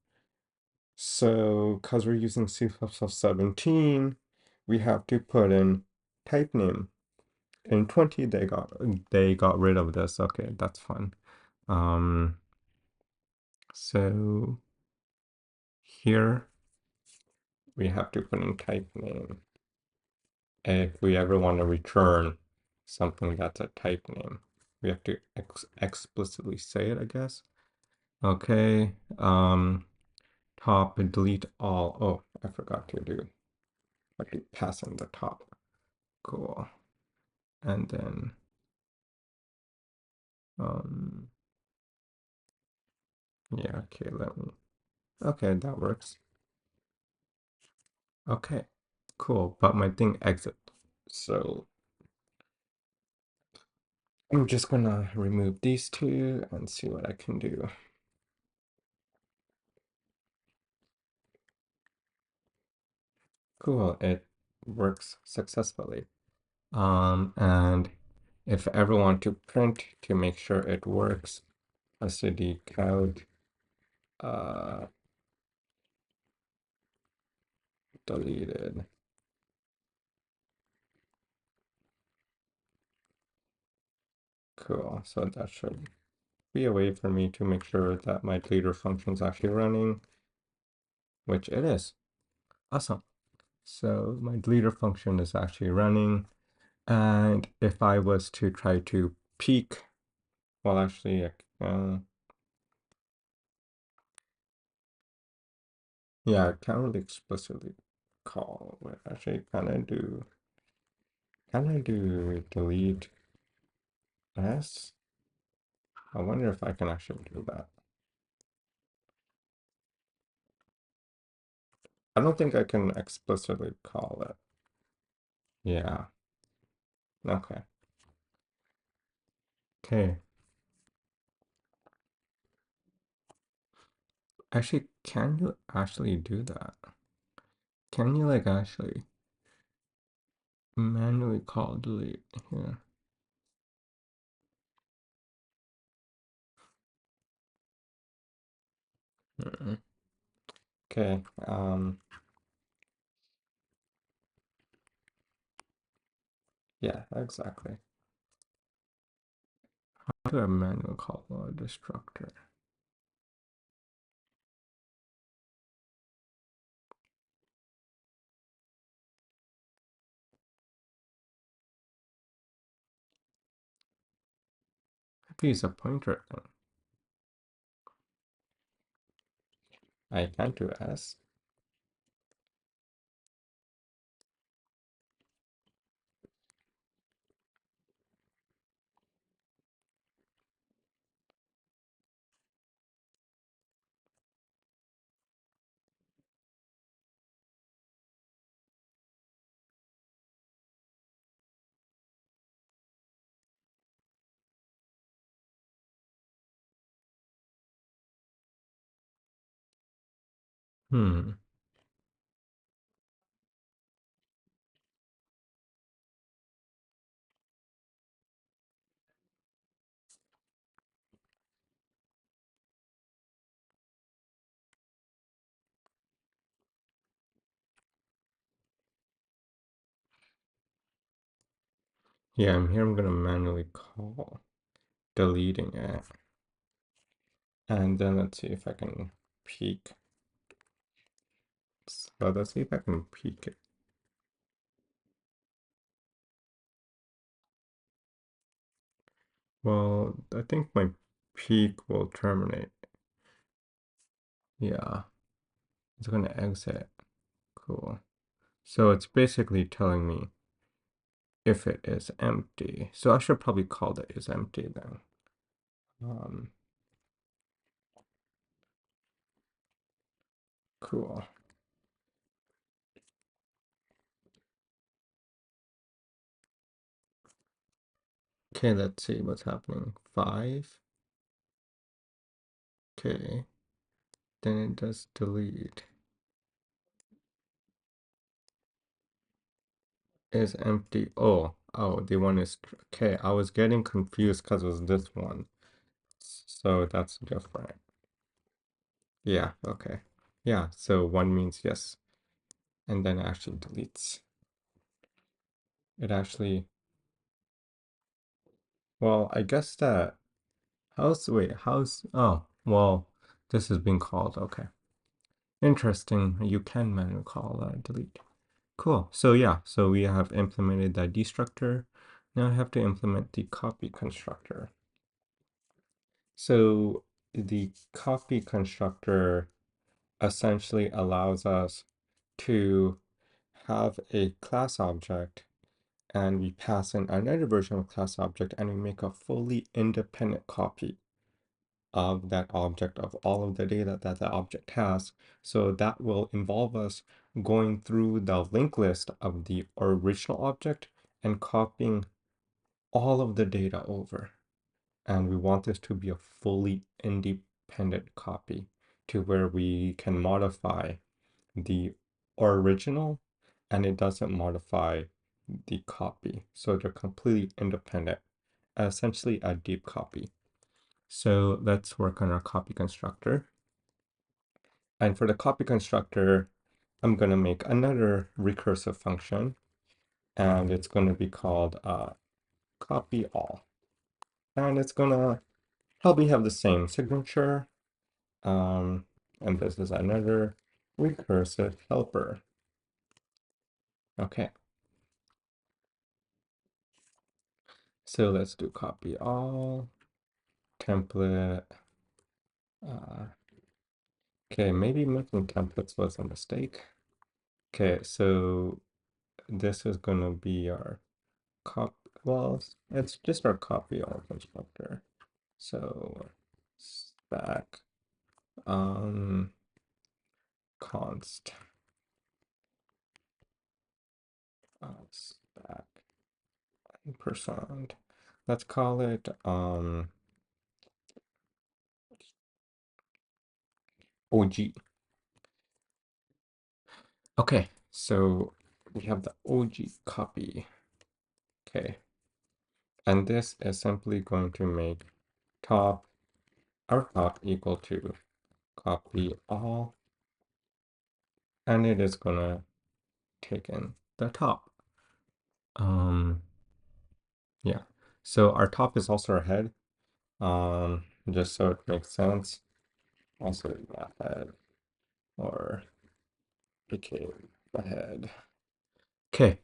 So, because we're using C++17, we have to put in type name. In 20, they got rid of this. Okay, that's fun. So here we have to put in type name if we ever want to return something that's a type name. We have to explicitly say it, I guess. Okay, top and delete all. Oh, I forgot to do, I have to pass in the top. Cool. And then, yeah, okay, okay, that works. Okay, cool, but my thing exit. So I'm just gonna remove these two and see what I can do. Cool, it works successfully. And if I ever want to print to make sure it works, std count deleted. Cool, so that should be a way for me to make sure that my deleter function is actually running, which it is. Awesome. So my deleter function is actually running. And if I was to try to peek, well, actually, yeah, I can't really explicitly call, but actually can I do delete s? I wonder if I can actually do that. I don't think I can explicitly call it. Yeah. Okay. Okay. Actually, can you actually do that? Can you like actually manually call delete here? Mm. Okay. Yeah, exactly. How do I manually call a destructor? I have to use a pointer then. I can't do S. Hmm. Yeah, I'm here. I'm gonna manually call, deleting it. And then let's see if I can peek. So let's see if I can peek it. Well, I think my peek will terminate. Yeah, it's gonna exit. Cool. So it's basically telling me if it is empty. So I should probably call that is empty then. Um, cool. Okay, let's see what's happening. 5. Okay, then it does delete. Is empty. Oh, the one is okay. I was getting confused because it was this one. So that's different. Yeah, okay. Yeah, so one means yes. And then it actually deletes. It actually, well, I guess that oh, well, this is being called. Okay. Interesting. You can manually call delete. Cool. So yeah, so we have implemented that destructor. Now I have to implement the copy constructor. So the copy constructor essentially allows us to have a class object and we pass in another version of class object and we make a fully independent copy of that object of all of the data that the object has. So that will involve us going through the linked list of the original object and copying all of the data over. And we want this to be a fully independent copy to where we can modify the original and it doesn't modify the copy. So they're completely independent, essentially a deep copy. So let's work on our copy constructor. And for the copy constructor, I'm going to make another recursive function and it's going to be called copy all. And it's going to probably have the same signature. And this is another recursive helper. Okay. So let's do copy all, template. Okay, maybe making templates was a mistake. Okay, so this is going to be our well, it's just our copy all constructor. So stack const stack percent. Let's call it OG. Okay, So we have the OG copy. Okay. And this is simply going to make top, our top equal to copy all, and it is gonna take in the top. Yeah. So our top is also our head. Just so it makes sense. Also the head or became the head. Okay.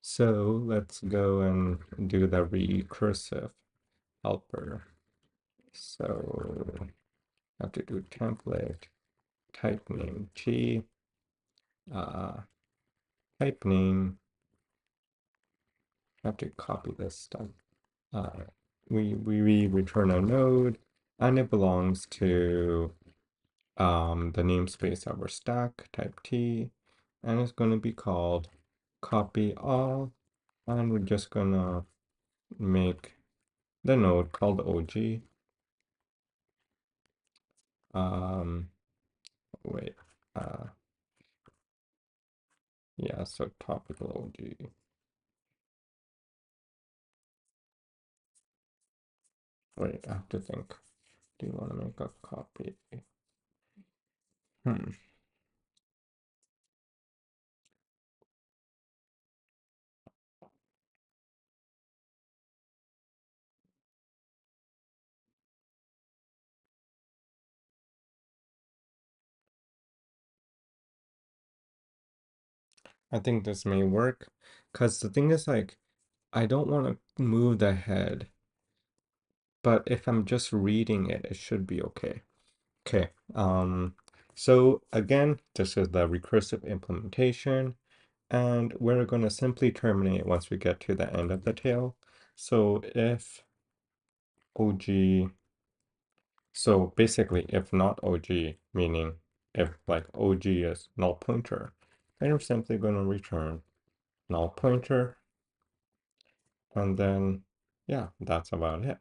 So let's go and do the recursive helper. So I have to do template, type name T, type name. I have to copy this stuff. We return a node, and it belongs to the namespace of our stack, type T, and it's going to be called copy all, and we're just gonna make the node called OG. Wait, uh, yeah, so topical OG. Wait, I have to think. Do you want to make a copy? Hmm. I think this may work, because the thing is, like, I don't want to move the head, but if I'm just reading it, it should be okay. Okay, so again, this is the recursive implementation, and we're going to simply terminate once we get to the end of the tail. So if OG, so basically if not OG, meaning if like OG is null pointer, then we're simply going to return null pointer, and then yeah, that's about it.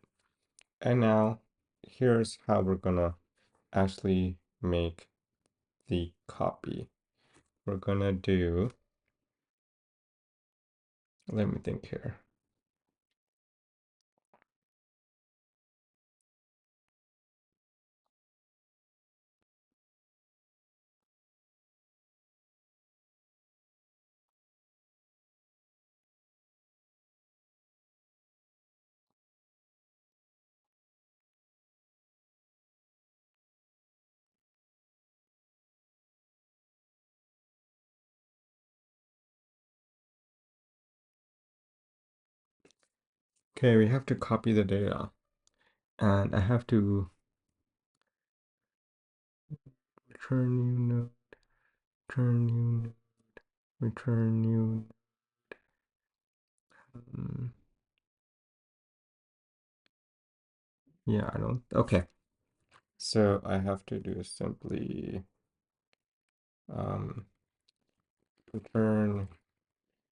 And now here's how we're gonna actually make the copy. We're gonna do, let me think here. Okay, we have to copy the data, and I have to return new node, return new node, return new. Yeah, I don't. Okay, so I have to do simply return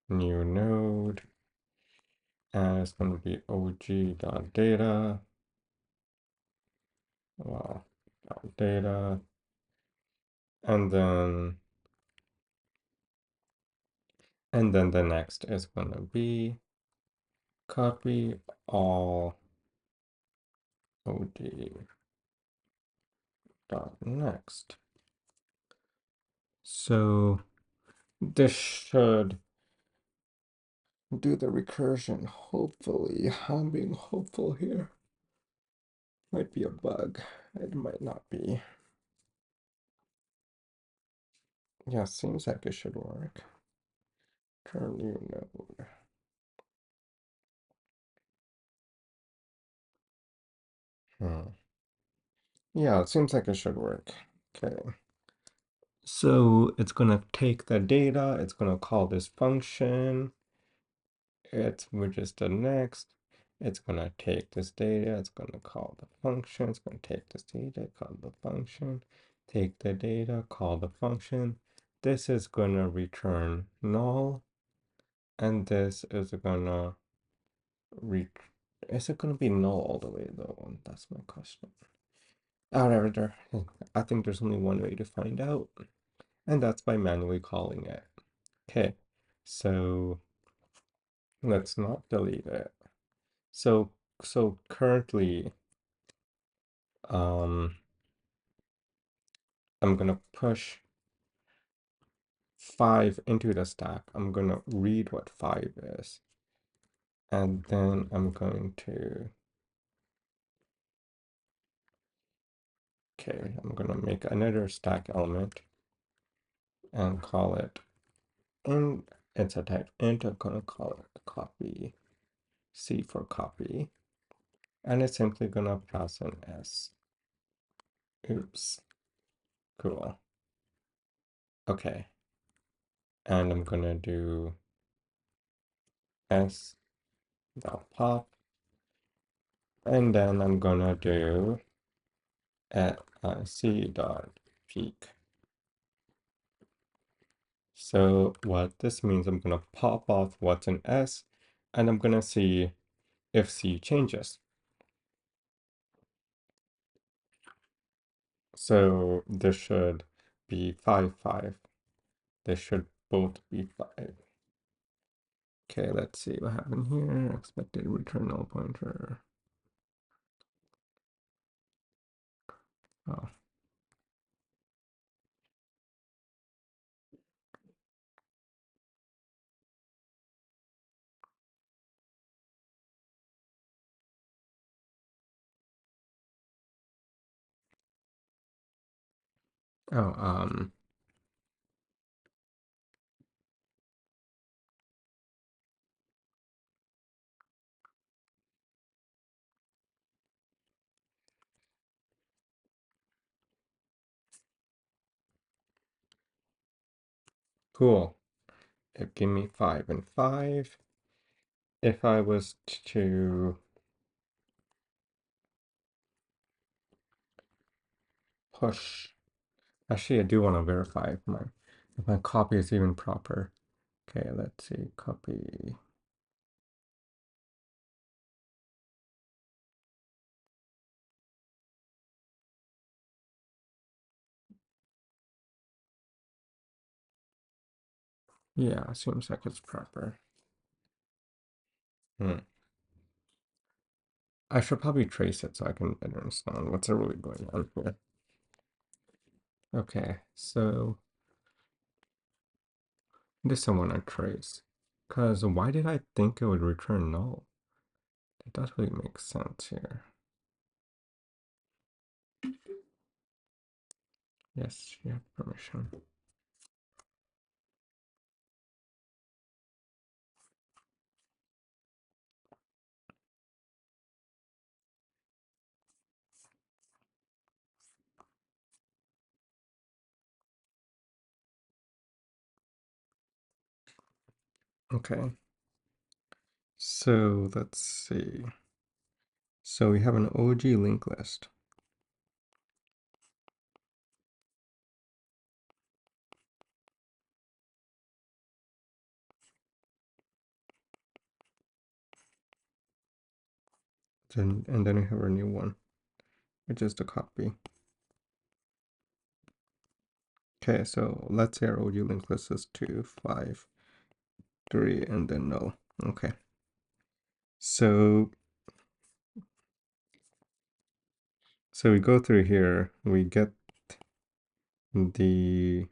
new node, and it's going to be og.data. Wow, data, and then the next is going to be copy all od dot next. So this should do the recursion. Hopefully, I'm being hopeful here. Might be a bug. It might not be. Yeah, seems like it should work. Turn new node. Yeah, it seems like it should work. Okay. So it's gonna take the data, it's gonna call this function, which is the next. It's gonna take this data, it's gonna call the function, it's gonna take this data, call the function, take the data, call the function. This is gonna return null, and this is gonna is it gonna be null all the way though? That's my question. Whatever, I think there's only one way to find out. and that's by manually calling it. Okay, so let's not delete it. So currently, um, I'm gonna push 5 into the stack. I'm gonna read what 5 is, and then I'm going to, okay, I'm gonna make another stack element and call it, and it's a type int. I'm gonna call it copy, C for copy, and it's simply gonna pass an S. Oops, cool. Okay, and I'm gonna do S dot pop, and then I'm gonna do at C dot peak. So what this means, I'm gonna pop off what's in S, and I'm gonna see if C changes. So this should be 5, 5. They should both be 5. Okay, let's see what happened here. Expected return null pointer. Oh. Oh, cool. It gave me 5 and 5. If I was to push, actually, I do want to verify if my copy is even proper. Okay, let's see, copy. Yeah, seems like it's proper. I should probably trace it so I can better understand what's really going on here. Okay, so this I want to trace. Because why did I think it would return null? It doesn't really make sense here. Yes, you have permission. Okay, so let's see. So we have an OG linked list. And then we have our new one, which is the copy. Okay, so let's say our OG linked list is 2, 5, 3, and then null. Okay. So we go through here, we get the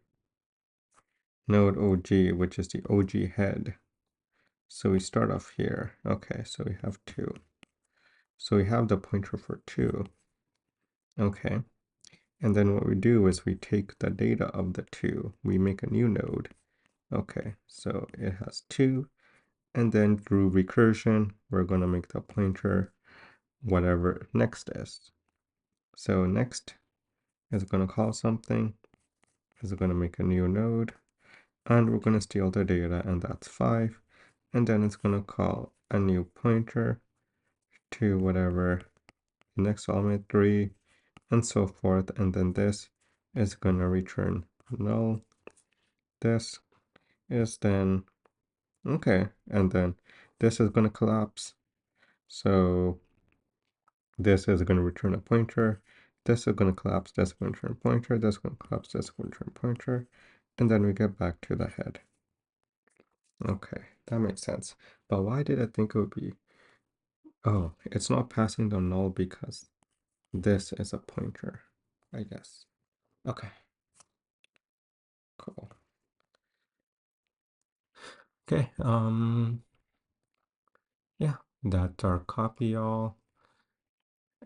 node OG, which is the OG head. So we start off here. Okay, so we have 2. So we have the pointer for 2. Okay. And then what we do is we take the data of the 2. We make a new node. Okay, so it has 2. And then through recursion, we're going to make the pointer whatever next is. So next is going to call something, is going to make a new node, and we're going to steal the data, and that's 5. And then it's going to call a new pointer to whatever next element 3, and so forth. And then this is going to return null. This is then, okay, and then this is going to collapse. So this is going to return a pointer. This is going to collapse. This is going to return a pointer. This is going to collapse. This is going to return a pointer. And then we get back to the head. Okay, that makes sense. But why did I think it would be? Oh, it's not passing the null because this is a pointer, I guess. Okay, cool. Okay, yeah, that's our copy all.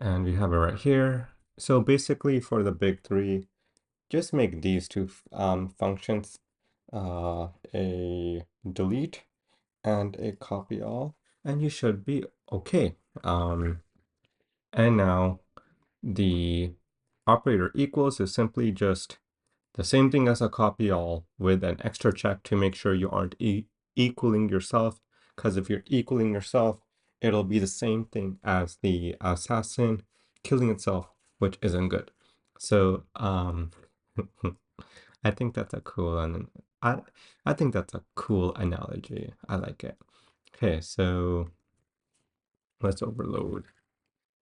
And we have it right here. So basically for the big three, just make these two functions a delete and a copy all, and you should be okay. And now the operator equals is simply just the same thing as a copy all with an extra check to make sure you aren't equaling yourself, because if you're equaling yourself, it'll be the same thing as the assassin killing itself, which isn't good. So I think that's a cool and I think that's a cool analogy. I like it. Okay, so let's overload.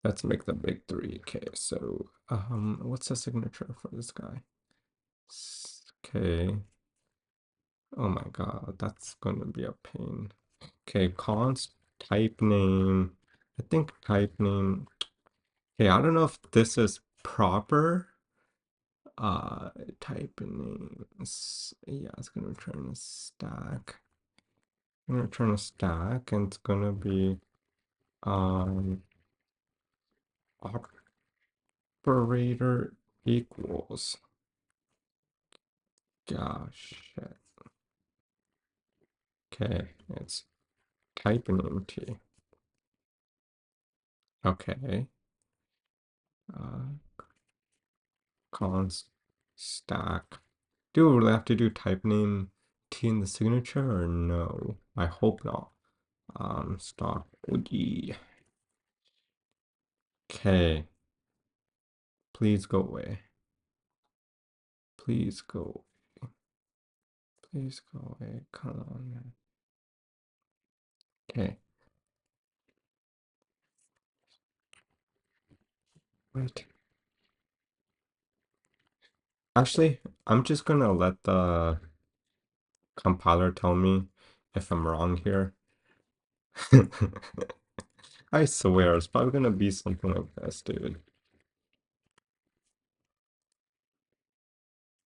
Let's make the big three. Okay, so what's the signature for this guy? Okay. Oh my god, that's gonna be a pain. Okay, const type name. I think type name. Okay, I don't know if this is proper. Uh, type names. Yeah, it's gonna return a stack. I'm gonna return a stack, and it's gonna be um operator equals. Gosh, shit. Okay, it's type name t. Okay. Uh, const stack. Do we really have to do type name T in the signature or no? I hope not. Stop. OG. Okay. Please go away. Please go. Please go away. Come on, man. Okay. Wait. Actually, I'm just gonna let the compiler tell me if I'm wrong here. I swear, it's probably gonna be something like this, dude.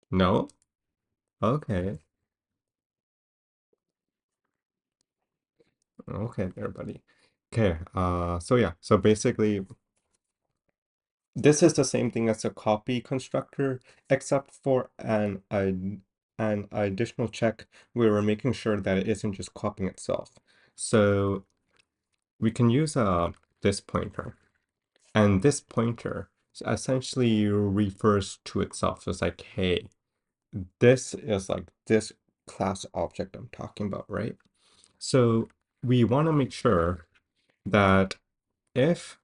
No? Okay. Okay there, buddy. Okay, so yeah, so basically this is the same thing as a copy constructor, except for an additional check where we're making sure that it isn't just copying itself. So we can use this pointer, and this pointer essentially refers to itself. So it's like, hey, this is like this class object I'm talking about, right? So we want to make sure that if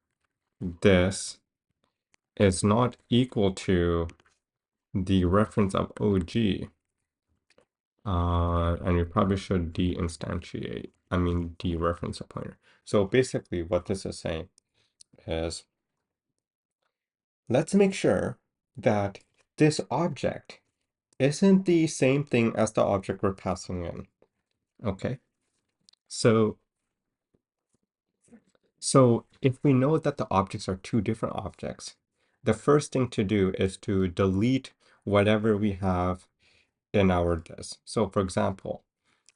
this is not equal to the reference of OG, and we probably should dereference a pointer. So basically what this is saying is, let's make sure that this object isn't the same thing as the object we're passing in. Okay, so if we know that the objects are two different objects, the first thing to do is to delete whatever we have in our disk. So for example,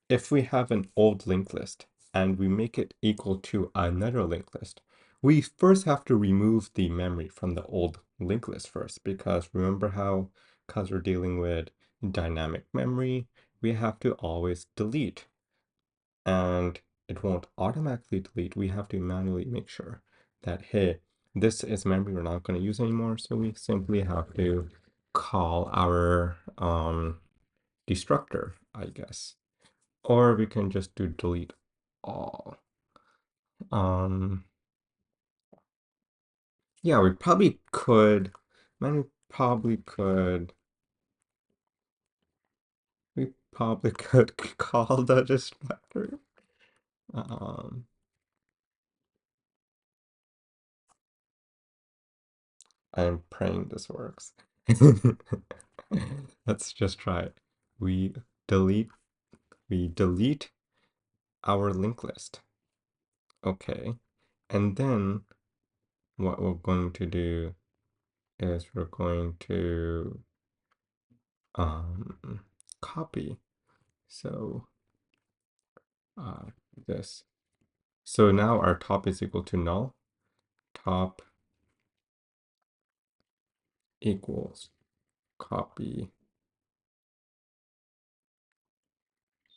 if we have an old linked list and we make it equal to another linked list, we first have to remove the memory from the old linked list first, because remember how, because we're dealing with dynamic memory, we have to always delete, and it won't automatically delete. We have to manually make sure that, hey, this is memory we're not going to use anymore. So we simply have to call our destructor, I guess. Or we can just do delete all. Yeah, we probably could. Man, we probably could call the destructor. Um, I'm praying this works. Let's just try it. we delete our linked list. Okay, and then what we're going to do is we're going to copy. So uh, this. So now our top is equal to null. Top equals copy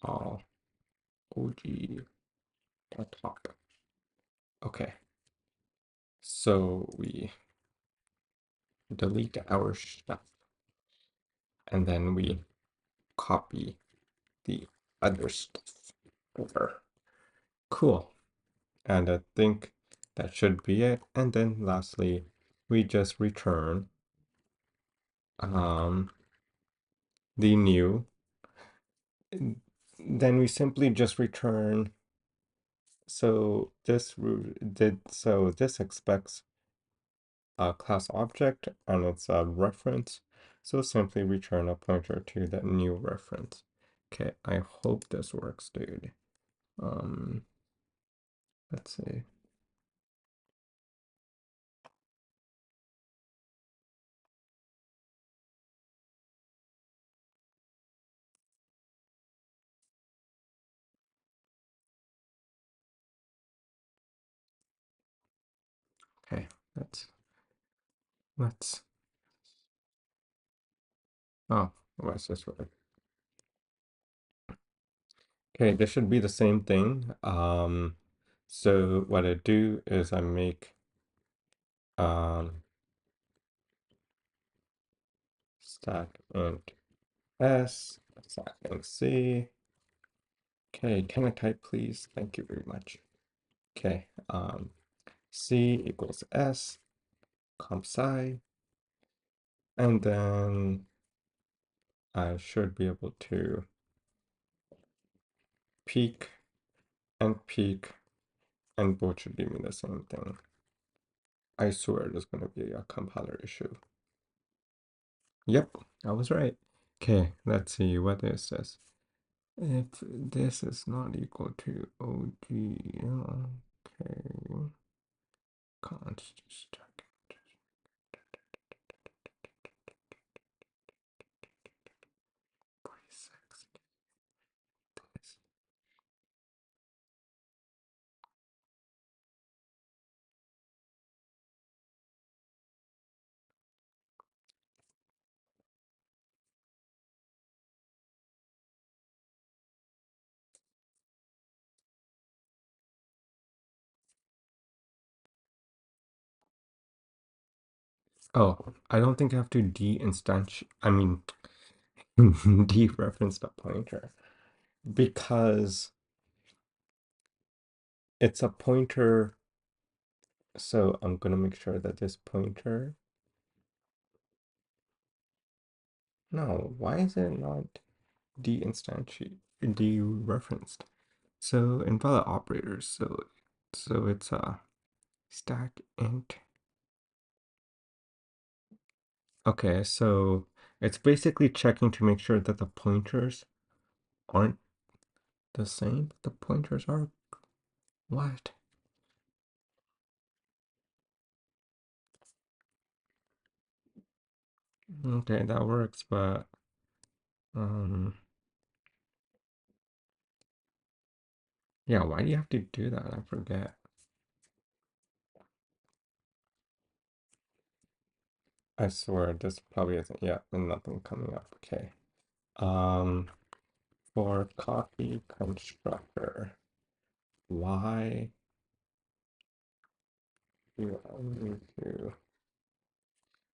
all OG top. Okay, so we delete our stuff and then we copy the other stuff over. Cool. And I think that should be it. And then lastly, we just return the new. Then we simply just return. So this expects a class object and it's a reference. So simply return a pointer to that new reference. Okay, I hope this works, dude. Let's see. Okay, let's oh, what's this word? Okay, this should be the same thing. So what I do is I make stack int s, stack int c. Okay, can I type please? Thank you very much. Okay, c equals s, comp sci, and then I should be able to peek and both should give me the same thing. I swear there's gonna be a compiler issue. Yep, I was right. Okay, let's see, what is this? If this is not equal to OG, okay, const stack. Oh, I don't think I have to dereference the pointer because it's a pointer. So I'm gonna make sure that this pointer. No, why is it not dereferenced? So invalid operators. So it's a stack int. Okay, so it's basically checking to make sure that the pointers aren't the same. The pointers are what? Okay, that works, but yeah, why do you have to do that? I forget. I swear this probably isn't yet, and nothing coming up. Okay. For copy constructor, why do I need to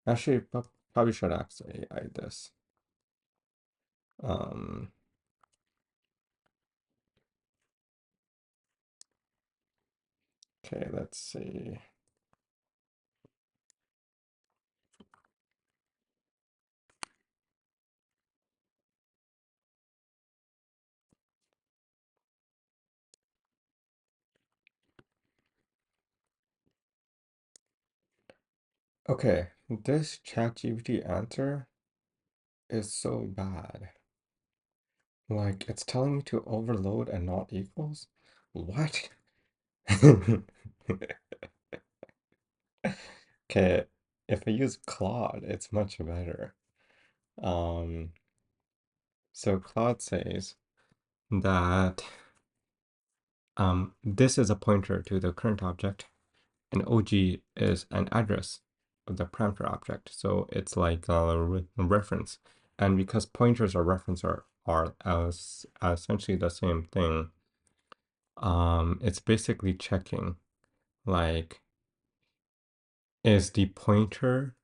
actually probably should ask AI this. Okay, let's see. Okay, this ChatGPT answer is so bad. Like, it's telling me to overload and not equals? What? Okay, if I use Claude, it's much better. Um, so Claude says that this is a pointer to the current object, and OG is an address of the parameter object. So it's like a reference. And because pointers or reference are as essentially the same thing, it's basically checking like, is the pointer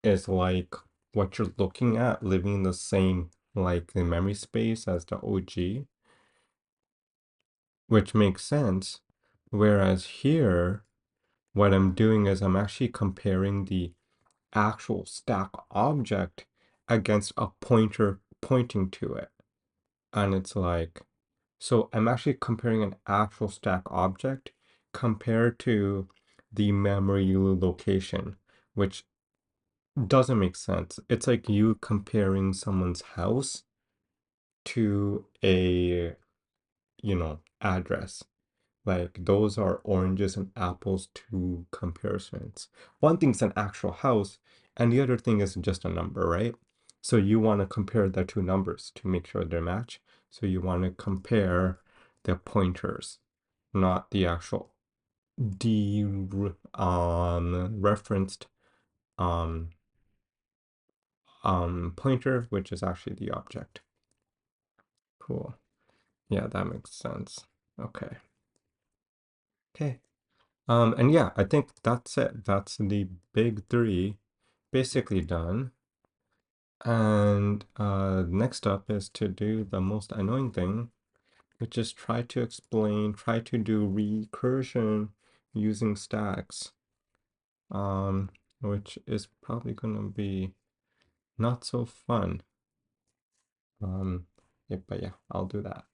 is like what you're looking at living in the same like the memory space as the OG, which makes sense. Whereas here, what I'm doing is I'm actually comparing the actual stack object against a pointer pointing to it. And it's like, so I'm actually comparing an actual stack object compared to the memory location, which doesn't make sense. It's like you comparing someone's house to a, address. Like those are oranges and apples to comparisons. One thing's an actual house, and the other thing is just a number, right? So you want to compare the two numbers to make sure they match. So you want to compare the pointers, not the actual referenced um pointer, which is actually the object. Cool. Yeah, that makes sense. Okay. Okay. And yeah, I think that's it. That's the big three basically done. And next up is to do the most annoying thing, which is try to do recursion using stacks. Which is probably gonna be not so fun. Yeah, but yeah, I'll do that.